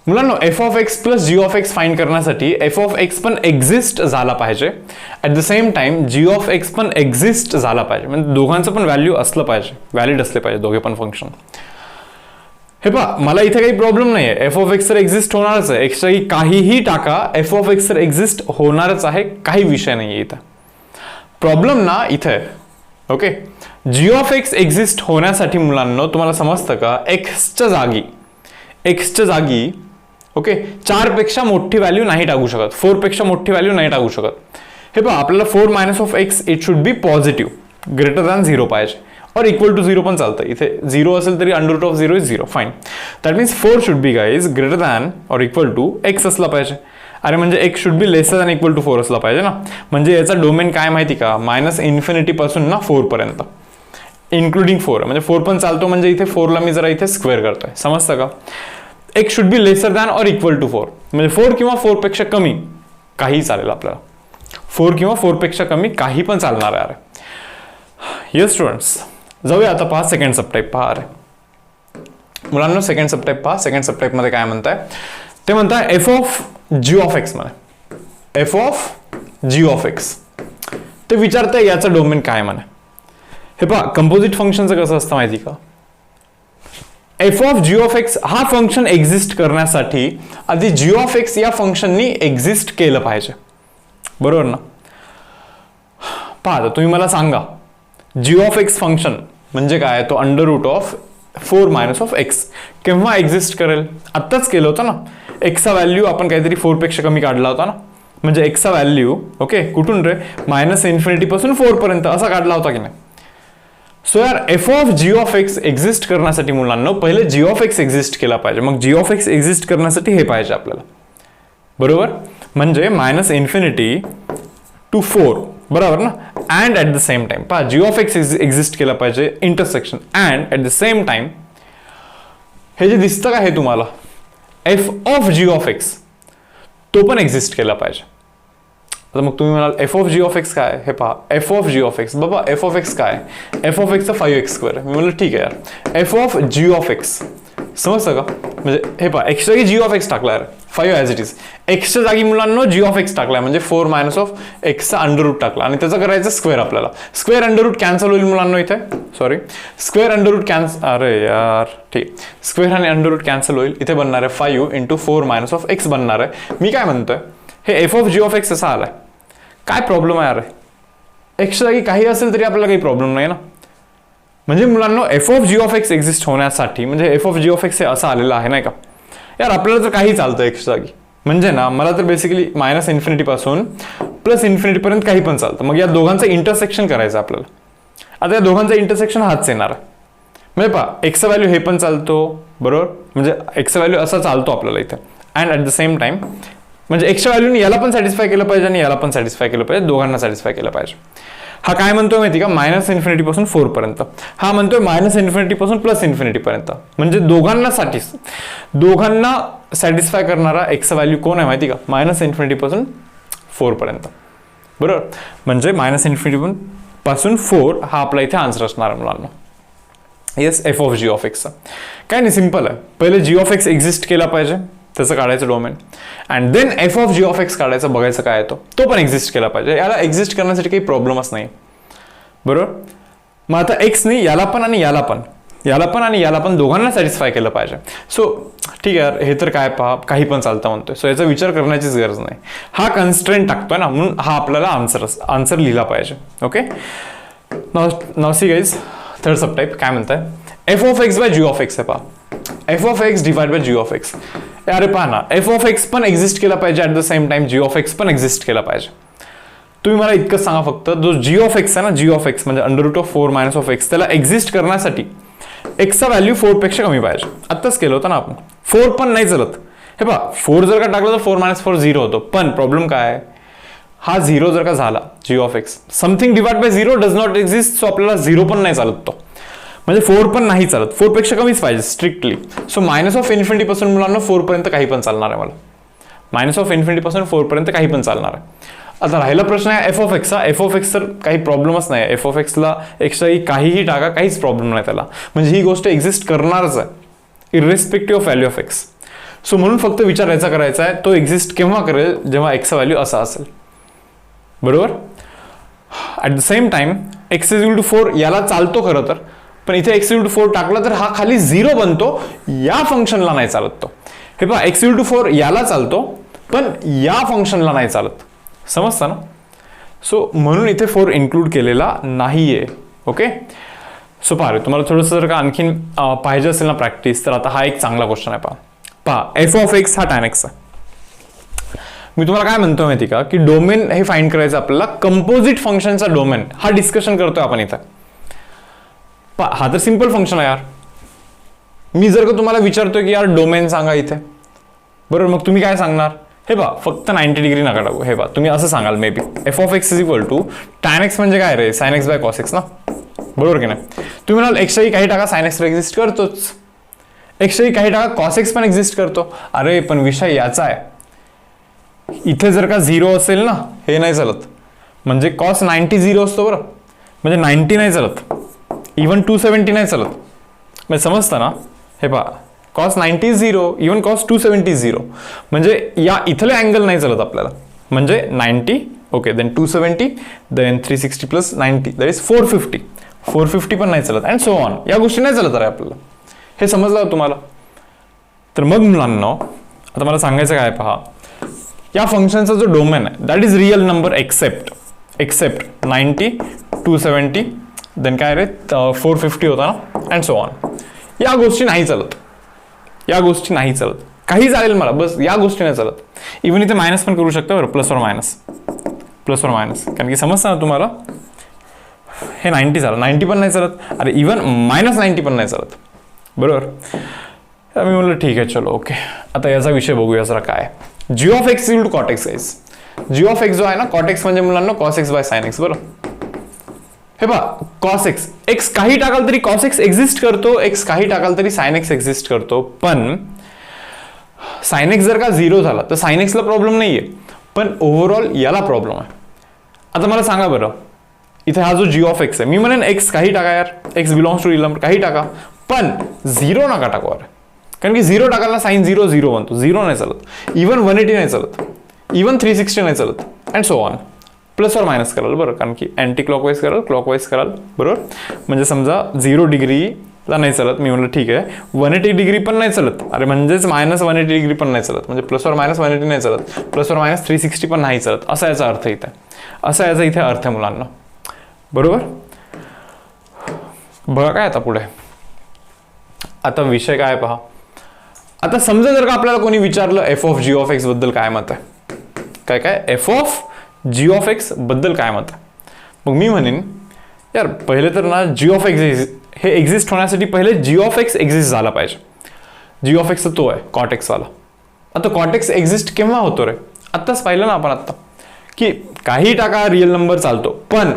मुलांनो, f of x plus g of x find करण्यासाठी f ऑफ x पण एक्झिस्ट झाला पाहिजे, at the same time g of x पण एक्झिस्ट झाला पाहिजे, म्हणजे दोघांचं पण व्हॅल्यू असलं पाहिजे, व्हॅलिड असले पाहिजे दोघे पण फंक्शन. हे पहा, मला इथे काही प्रॉब्लेम नाही आहे, f ऑफ x तर एक्झिस्ट होणारच आहे, x च्या जागी काहीही टाका, f ऑफ x तर एक्झिस्ट होणारच आहे, काही विषय नाही आहे इथं. प्रॉब्लेम ना इथे, okay, g of x exist होण्यासाठी मुलांना तुम्हाला समजतं का, x च्या जागी ओके 4 पेक्षा मोठी व्हॅल्यू नाही टाकू शकत, 4 पेक्षा मोठी व्हॅल्यू नाही टाकू शकत. हे पहा, आपल्याला 4 minus of x it should be positive, greater than 0 पाहिजे, और इक्वल टू 0 पण चालतं. इथे 0 असेल तरी √0 is 0, fine. That means 4 should be guys greater than और इक्वल टू x असला पाहिजे. अरे म्हणजे x should be lesser than equal to 4 असला पाहिजे ना. म्हणजे याचा डोमेन काय माहिती का, -∞ पासून ना 4 पर्यंत, इन्क्लुडिंग 4, म्हणजे 4 पण चालतो. म्हणजे इथे 4 ला मी जरा इथे स्क्वेअर करतोय, समजतं का. x should be lesser than और इक्वल टू 4, म्हणजे 4 किंवा 4 पेक्षा कमी काही चालेल आपल्याला, 4 किंवा 4 पेक्षा कमी काही पण चालणार आहे. अरे येस स्टुडंट्स, जाऊया आता. पहा सेकंड सबटाइप. पहा अरे मुलांना, सेकंड सबटाइप पहा. सेकंड सबटाइप मध्ये काय म्हणताय, ते म्हणताय f of g of x म्हणे, f of g of x. ते विचारताय याचं डोमेन काय म्हणे. हे पहा, कंपोजिट फंक्शनचं कसं असतं माहिती का, f of g of x हा फंक्शन एक्झिस्ट करण्यासाठी आधी g ऑफ x या फंक्शननी एक्झिस्ट केलं पाहिजे, बरोबर ना. पहा, तुम्ही मला सांगा, g ऑफ x फंक्शन म्हणजे काय, तो √4 - x केव्हा एक्झिस्ट करेल, आत्ताच केलं होतं ना. x चा व्हॅल्यू आपण काहीतरी 4 पेक्षा कमी काढला होता ना, म्हणजे x चा व्हॅल्यू ओके कुठून रे, -∞ पासून 4 पर्यंत असा काढला होता की नाही. सो यार, f of g of x exist करण्यासाठी मुलांना पहिले g ऑफ x एक्झिस्ट केला पाहिजे, मग g ऑफ x एक्झिस्ट करण्यासाठी हे पाहिजे आपल्याला, बरोबर. म्हणजे -∞ to 4, बरोबर ना. And at the same time पहा, g ऑफ x एक्झिस्ट केला पाहिजे intersection, and at the same time हे जे दिसतं का हे तुम्हाला f of g of x तो पण एक्झिस्ट केला पाहिजे. आता मग तुम्ही म्हणाल f of g of x काय? हे पहा f of g of x, बाबा एफ ऑफ एक्स काय? एफ ऑफ एक्सचा 5x². मी म्हणलं ठीक आहे यार, F of g of x समजतं का? म्हणजे हे पहा एक्सच्या जागी जी ऑफ एक्स टाकला यार, 5 ॲज इट इज. एक्सच्या जागी मुलांना जी ऑफ एक्स टाकलाय म्हणजे 4 मायनस ऑफ एक्सचा अंडररूट टाकला आणि त्याचा करायचं स्क्वेअर. आपल्याला स्क्वेअर अंडररूट कॅन्सल होईल मुलांना इथे, सॉरी स्क्वेअर अंडररूट कॅन्सल, अरे यार ठीक, स्क्वेअर आणि अंडररूट कॅन्सल होईल. इथे बनणार आहे 5 इंटू 4 मायनस ऑफ एक्स बनणार आहे. मी काय म्हणतोय, हे f of g of x असा आलाय, काय प्रॉब्लेम आहे? अरे एक्सच्या जागी काही असेल तरी आपल्याला काही प्रॉब्लेम नाही ना. म्हणजे मुलांना f of g of x exist होण्यासाठी म्हणजे f of g of x हे असं आलेलं आहे नाही का यार. आपल्याला तर काही चालतं एक्सच्या जागी, म्हणजे ना मला तर बेसिकली मायनस इन्फिनिटी पासून प्लस इन्फिनिटी पर्यंत काही पण चालतं. मग या दोघांचं इंटरसेक्शन करायचं आपल्याला. आता या दोघांचं इंटरसेक्शन हाच येणार आहे. म्हणजे पहा एक्सचा व्हॅल्यू हे पण चालतो बरोबर, म्हणजे एक्सचा व्हॅल्यू असा चालतो आपल्याला इथे. And at the same time म्हणजे एक्सच्या व्हॅल्यूने याला पण सॅटिस्फाय केलं पाहिजे आणि याला पण सॅटिस्फाय केलं पाहिजे, दोघांना सॅटिस्फाय केलं पाहिजे. हा काय म्हणतोय माहिती का, मायनस इन्फिनिटी पासून 4 पर्यंत. हा म्हणतोय मायनस इन्फिनिटी पासून प्लस इन्फिनिटी पर्यंत. म्हणजे दोघांना सॅटिस्फाय करणारा एक्सचा व्हॅल्यू कोण आहे माहिती का, मायनस इन्फिनिटी पासून 4 पर्यंत बरोबर. म्हणजे मायनस इन्फिनिटी पासून 4 हा आपला इथे आन्सर असणार आहे मुलांना. Yes, f of g of एक्सचा काय नाही, सिम्पल आहे. पहिले जी ऑफ एक्स एक्झिस्ट केला पाहिजे, त्याचं काढायचं domain, and then f of g of x काढायचं, बघायचं काय येतो. तो पण एक्झिस्ट केला पाहिजे. याला एक्झिस्ट करण्यासाठी काही प्रॉब्लेमच नाही बरोबर. मग आता एक्स नाही, याला पण आणि याला पण दोघांना सॅटिस्फाय केलं पाहिजे. सो ठीक आहे, हे तर काय पहा काही पण चालतं म्हणतोय. सो याचा विचार करण्याचीच गरज नाही. हा कन्स्ट्रेंट टाकतोय ना, म्हणून हा आपल्याला आन्सर लिहिला पाहिजे. Okay, now see guys, third sub type काय म्हणताय, f of x by g of x आहे पहा, f of x divide by g of x. अरे पहा ना, एफ ऑफ एक्स पण एक्झिस्ट केला पाहिजे, at the same time g of x पण एक्झिस्ट केला पाहिजे. तुम्ही मला इतकं सांगा फक्त, जो जी ऑफ एक्स आहे ना, जी ऑफ एक्स म्हणजे under root of 4 minus of x, त्याला एक्झिस्ट करण्यासाठी एक्सचा व्हॅल्यू 4 पेक्षा कमी पाहिजे. आत्ताच केलं होतं ना आपण. 4 पण नाही चालत. हे पहा 4 जर का टाकलं तर 4 मायनस 4 0 होतो. पण प्रॉब्लेम काय आहे, हा 0 जर का झाला g of x, something divide by 0 does not exist. So आपल्याला 0 पण नाही चालत तो, म्हणजे 4 पण नाही चालत. 4 पेक्षा कमीच पाहिजे strictly. So minus of infinity पासून मुलांना 4 पर्यंत काही पण चालणार आहे मला. मायनस ऑफ इन्फिनिटी पासून 4 पर्यंत काही पण चालणार आहे. आता राहिला प्रश्न आहे एफ ऑफ एक्सचा. एफ ऑफ एक्स तर काही प्रॉब्लेमच नाही. एफ ऑफ एक्सला एक्सचा काहीही टाका, काहीच प्रॉब्लेम नाही त्याला. म्हणजे ही गोष्ट एक्झिस्ट करणारच आहे irrespective of value of x. So म्हणून फक्त विचारायचा करायचा आहे, तो एक्झिस्ट केव्हा करेल, जेव्हा एक्सचा व्हॅल्यू असा असेल बरोबर. At the same time x is equal to 4 याला चालतो खरं तर, पण इथे एक्स इक्वल टू 4 टाकला तर हा खाली 0 बनतो. या फंक्शनला नाही चालत तो. हे पहा एक्स इक्वल टू 4 याला चालतो, पण या फंक्शनला नाही चालत. समजतं ना. सो म्हणून इथे 4 इन्क्लूड केलेला नाहीये. ओके, सो पहा तुम्हाला थोडंसं जर का आणखीन पाहिजे असेल ना प्रॅक्टिस, तर आता हा एक चांगला क्वेश्चन आहे. पहा एफ ऑफ एक्स हा tan x आहे. मी तुम्हाला काय म्हणतो माहिती का, की डोमेन हे फाइंड करायचं आपल्याला. कंपोजिट फंक्शनचा डोमेन हा डिस्कशन करतोय आपण इथं. हा तर सिंपल फंक्शन आहे यार. मी जर का तुम्हाला विचारतोय की यार डोमेन सांगा इथे बरोबर, मग तुम्ही काय सांगणार, हे बा फक्त 90 डिग्री नका टाकू. हे बा तुम्ही असं सांगाल may be f of x is equal to tan x म्हणजे काय रे, sine x by cos x ना, बरोबर की नाही. तुम्ही म्हणाल एक्सही काही टाका, साइन एक्स एक्झिस्ट करतोच, एक्सही काही टाका, कॉस एक्स पण एक्झिस्ट करतो. अरे पण विषय याचा आहे, इथे जर का 0 असेल ना, हे नाही चालत. म्हणजे कॉस 90 0 असतो बरं, म्हणजे 90 नाही चालत, इवन 270 नाही चालत. म्हणजे समजतं ना. हे पहा कॉस 90 0, इवन कॉस 270 0, म्हणजे या इथले अँगल नाही चालत आपल्याला. म्हणजे 90 okay, then 270, then 360 plus 90 that is 450. 450 पण नाही चालत, अँड सो ऑन. या गोष्टी नाही चालत अरे आपल्याला. हे समजलं तुम्हाला. तर मग मुलांना आता मला सांगायचं काय, पहा या फंक्शनचा जो डोमेन आहे that is real number except 90, 270, then काय रे 450 होता ना, अँड सो ऑन. या गोष्टी नाही चालत, या गोष्टी नाही चालत. काही चालेल मला, बस या गोष्टी नाही चालत. इव्हन इथे मायनस पण करू शकतो बरं, प्लस और मायनस, कारण की समजतं ना तुम्हाला. हे 90 चालत, 90 पण नाही चालत. अरे इव्हन मायनस 90 पण नाही चालत बरोबर. मी म्हणलं ठीक आहे चलो ओके. आता याचा विषय बघूया जरा काय. G of x equal to cot x guys. G of x जो आहे ना, कॉट एक्स म्हणजे मुलांना cos x by sine x बरोबर. हे पहा कॉस एक्स, एक्स काही टाकाल तरी कॉस एक्स एक्झिस्ट करतो, एक्स काही टाकाल तरी साइन एक्स एक्झिस्ट करतो, पण साइन एक्स जर का 0 झाला तर साइन एक्सला प्रॉब्लेम नाहीये, पण ओव्हरऑल याला प्रॉब्लेम आहे. आता मला सांगा बरं, इथे हा जो जी ऑफ एक्स आहे, मी म्हणेन एक्स काही टाका यार, x belongs to real number काही टाका, पण 0 नका टाकू अरे, कारण की 0 टाकायला साइन 0 0 बनतो, 0 नाही चालत, इवन 180 नाही चालत, इवन 360 नाही चालत, and so on. Plus or minus कराल बरं, कारण की अँटी क्लॉकवाईज कराल, क्लॉकवाईज कराल, बरोबर. म्हणजे समजा 0 डिग्रीला नाही चालत, मी म्हणलं ठीक आहे, 180 डिग्री पण नाही चालत, अरे म्हणजेच मायनस 180 डिग्री पण नाही चालत, म्हणजे प्लस और मायनस 180 नाही चालत, प्लस और मायनस 360 पण नाही चालत, असा याचा अर्थ इथे, असा याचा इथे अर्थ आहे मुलांना, बरोबर. बघा काय आता पुढे, आता विषय काय पहा. आता समजा जर का आपल्याला कोणी विचारलं f of g of x बद्दल काय मत आहे, काय काय f of g of x बद्दल काय मत आहे, मग मी म्हणेन यार पहिले तर ना जी ऑफ एक्स हे एक्झिस्ट होण्यासाठी पहिले जी ऑफ एक्स एक्झिस्ट झाला पाहिजे. जी ऑफ एक्स तो आहे कॉट एक्स वाला. आता कॉट एक्स एक्झिस्ट केव्हा होतो रे, आत्ताच पाहिलं ना आपण आत्ता, की काही टाका रिअल नंबर चालतो, पण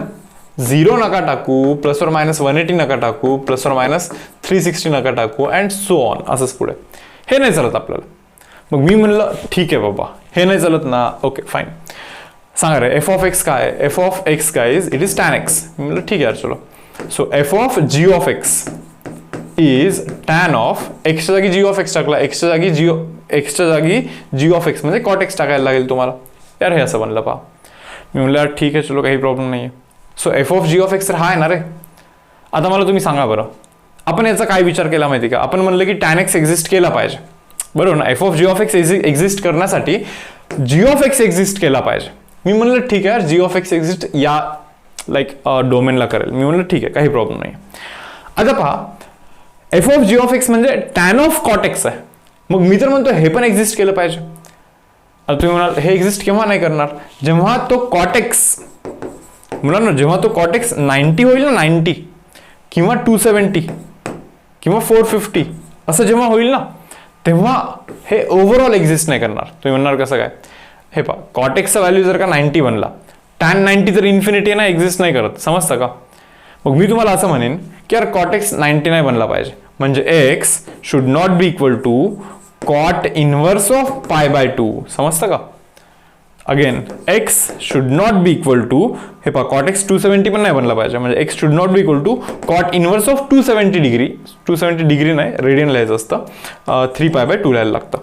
0 नका टाकू, प्लस और मायनस 180 नका टाकू, प्लस और मायनस 360 नका टाकू, अँड सो ऑन, असंच पुढे. हे नाही चालत आपल्याला. मग मी म्हणलं ठीक आहे बाबा, हे नाही चालत ना, ओके फाईन. सांगा रे एफ ऑफ एक्स काय, एफ ऑफ एक्स काय is, it is tan x. मी म्हणलं ठीक आहे यार चलो. So f of g of x is tan of एक्सच्या जागी जी ऑफ एक्स टाकला, एक्सच्या जागी जी ऑफ एक्स म्हणजे कॉट एक्स टाकायला लागेल तुम्हाला. यार हे असं बनलं पहा. मी म्हणलं यार ठीक आहे चलो, काही प्रॉब्लेम नाही आहे. So f of g of x तर हा आहे ना रे. आता मला तुम्ही सांगा बरं, आपण याचा काय विचार केला माहिती का, आपण म्हणलं की टॅन एक्स एक्झिस्ट केला पाहिजे, बरोबर ना. F of g of x exist करण्यासाठी जी ऑफ एक्स एक्झिस्ट केला पाहिजे. मी म्हणलं ठीक आहे यार, जी ऑफ एक्स एक्झिस्ट या लाईक डोमेनला करेल. मी म्हणलं ठीक आहे, काही प्रॉब्लेम नाही. आता पहा, f of g of x म्हणजे टॅन ऑफ कॉट एक्स आहे, मग मी तर म्हणतो हे पण एक्झिस्ट केलं पाहिजे. आता तुम्ही म्हणाल हे एक्झिस्ट केव्हा नाही करणार, जेव्हा तो कॉट एक्स, मुलांना जेव्हा तो कॉट एक्स 90 होईल ना, 90 किंवा 270 किंवा 450 असं जेव्हा होईल ना, तेव्हा हे ओव्हरऑल एक्झिस्ट नाही करणार. तुम्ही म्हणणार कसं काय, हे पहा कॉट एक्सचा व्हॅल्यू जर का 90 बनला, टॅन 90 तर इन्फिनिटी ना एक्झिस्ट नाही करत, समजतं का. मग मी तुम्हाला असं म्हणेन की यार कॉट एक्स 90 नाही बनला पाहिजे, म्हणजे x should not be equal to cot inverse of π/2, समजतं का. Again x should not be equal to, हे पहा कॉट एक्स 270 पण नाही बनला पाहिजे, म्हणजे x should not be equal to cot inverse of 270 degree. 270 degree नाही, रेडियन लिहायचं असतं, 3π/2 लिहायला लागतं.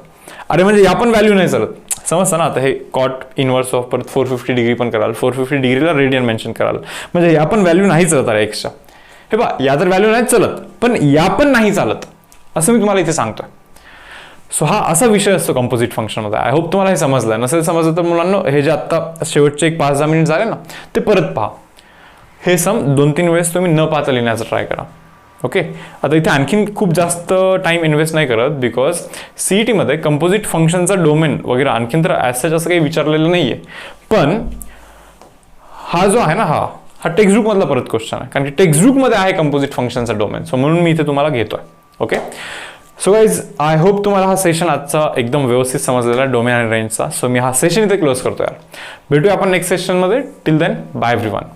अरे म्हणजे या पण व्हॅल्यू नाही चालत, समजतं ना. आता हे कॉट इनवर्स ऑफ परत 450 डिग्री पण कराल, 450 डिग्रीला रेडियन मेन्शन कराल, म्हणजे या पण व्हॅल्यू नाही चालत अरे एक्सच्या. हे पहा या तर व्हॅल्यू नाही चालत, पण या पण नाही चालत, असं मी तुम्हाला इथे सांगतोय. सो हा असा विषय असतो कंपोजिट फंक्शनमध्ये. आय होप तुम्हाला हे समजलं. नसेल समजलं तर मुलांना हे जे आत्ता शेवटचे एक 5-10 मिनिट झाले ना, ते परत पहा. हे सम 2-3 वेळेस तुम्ही न पाहता लिहिण्याचा ट्राय करा. ओके. आता इथे आणखीन खूप जास्त टाइम इन्व्हेस्ट नाही करत, बिकॉज सीईटीमध्ये कंपोजिट फंक्शनचा डोमेन वगैरे आणखीन तर ॲज सच असं काही विचारलेलं नाही आहे. पण हा जो आहे ना, हा टेक्स्टबुकमधला परत क्वेश्चन आहे, कारण की टेक्स्टबुकमध्ये आहे कंपोजिट फंक्शनचा डोमेन. सो म्हणून मी इथे तुम्हाला घेतोय. Okay. So guys, I hope तुम्हाला हा सेशन आजचा एकदम व्यवस्थित समजलेला आहे डोमेन आणि रेंजचा. सो मी हा सेशन इथे क्लोज करतो यार. भेटूया आपण नेक्स्ट सेशनमध्ये. Till then, bye everyone.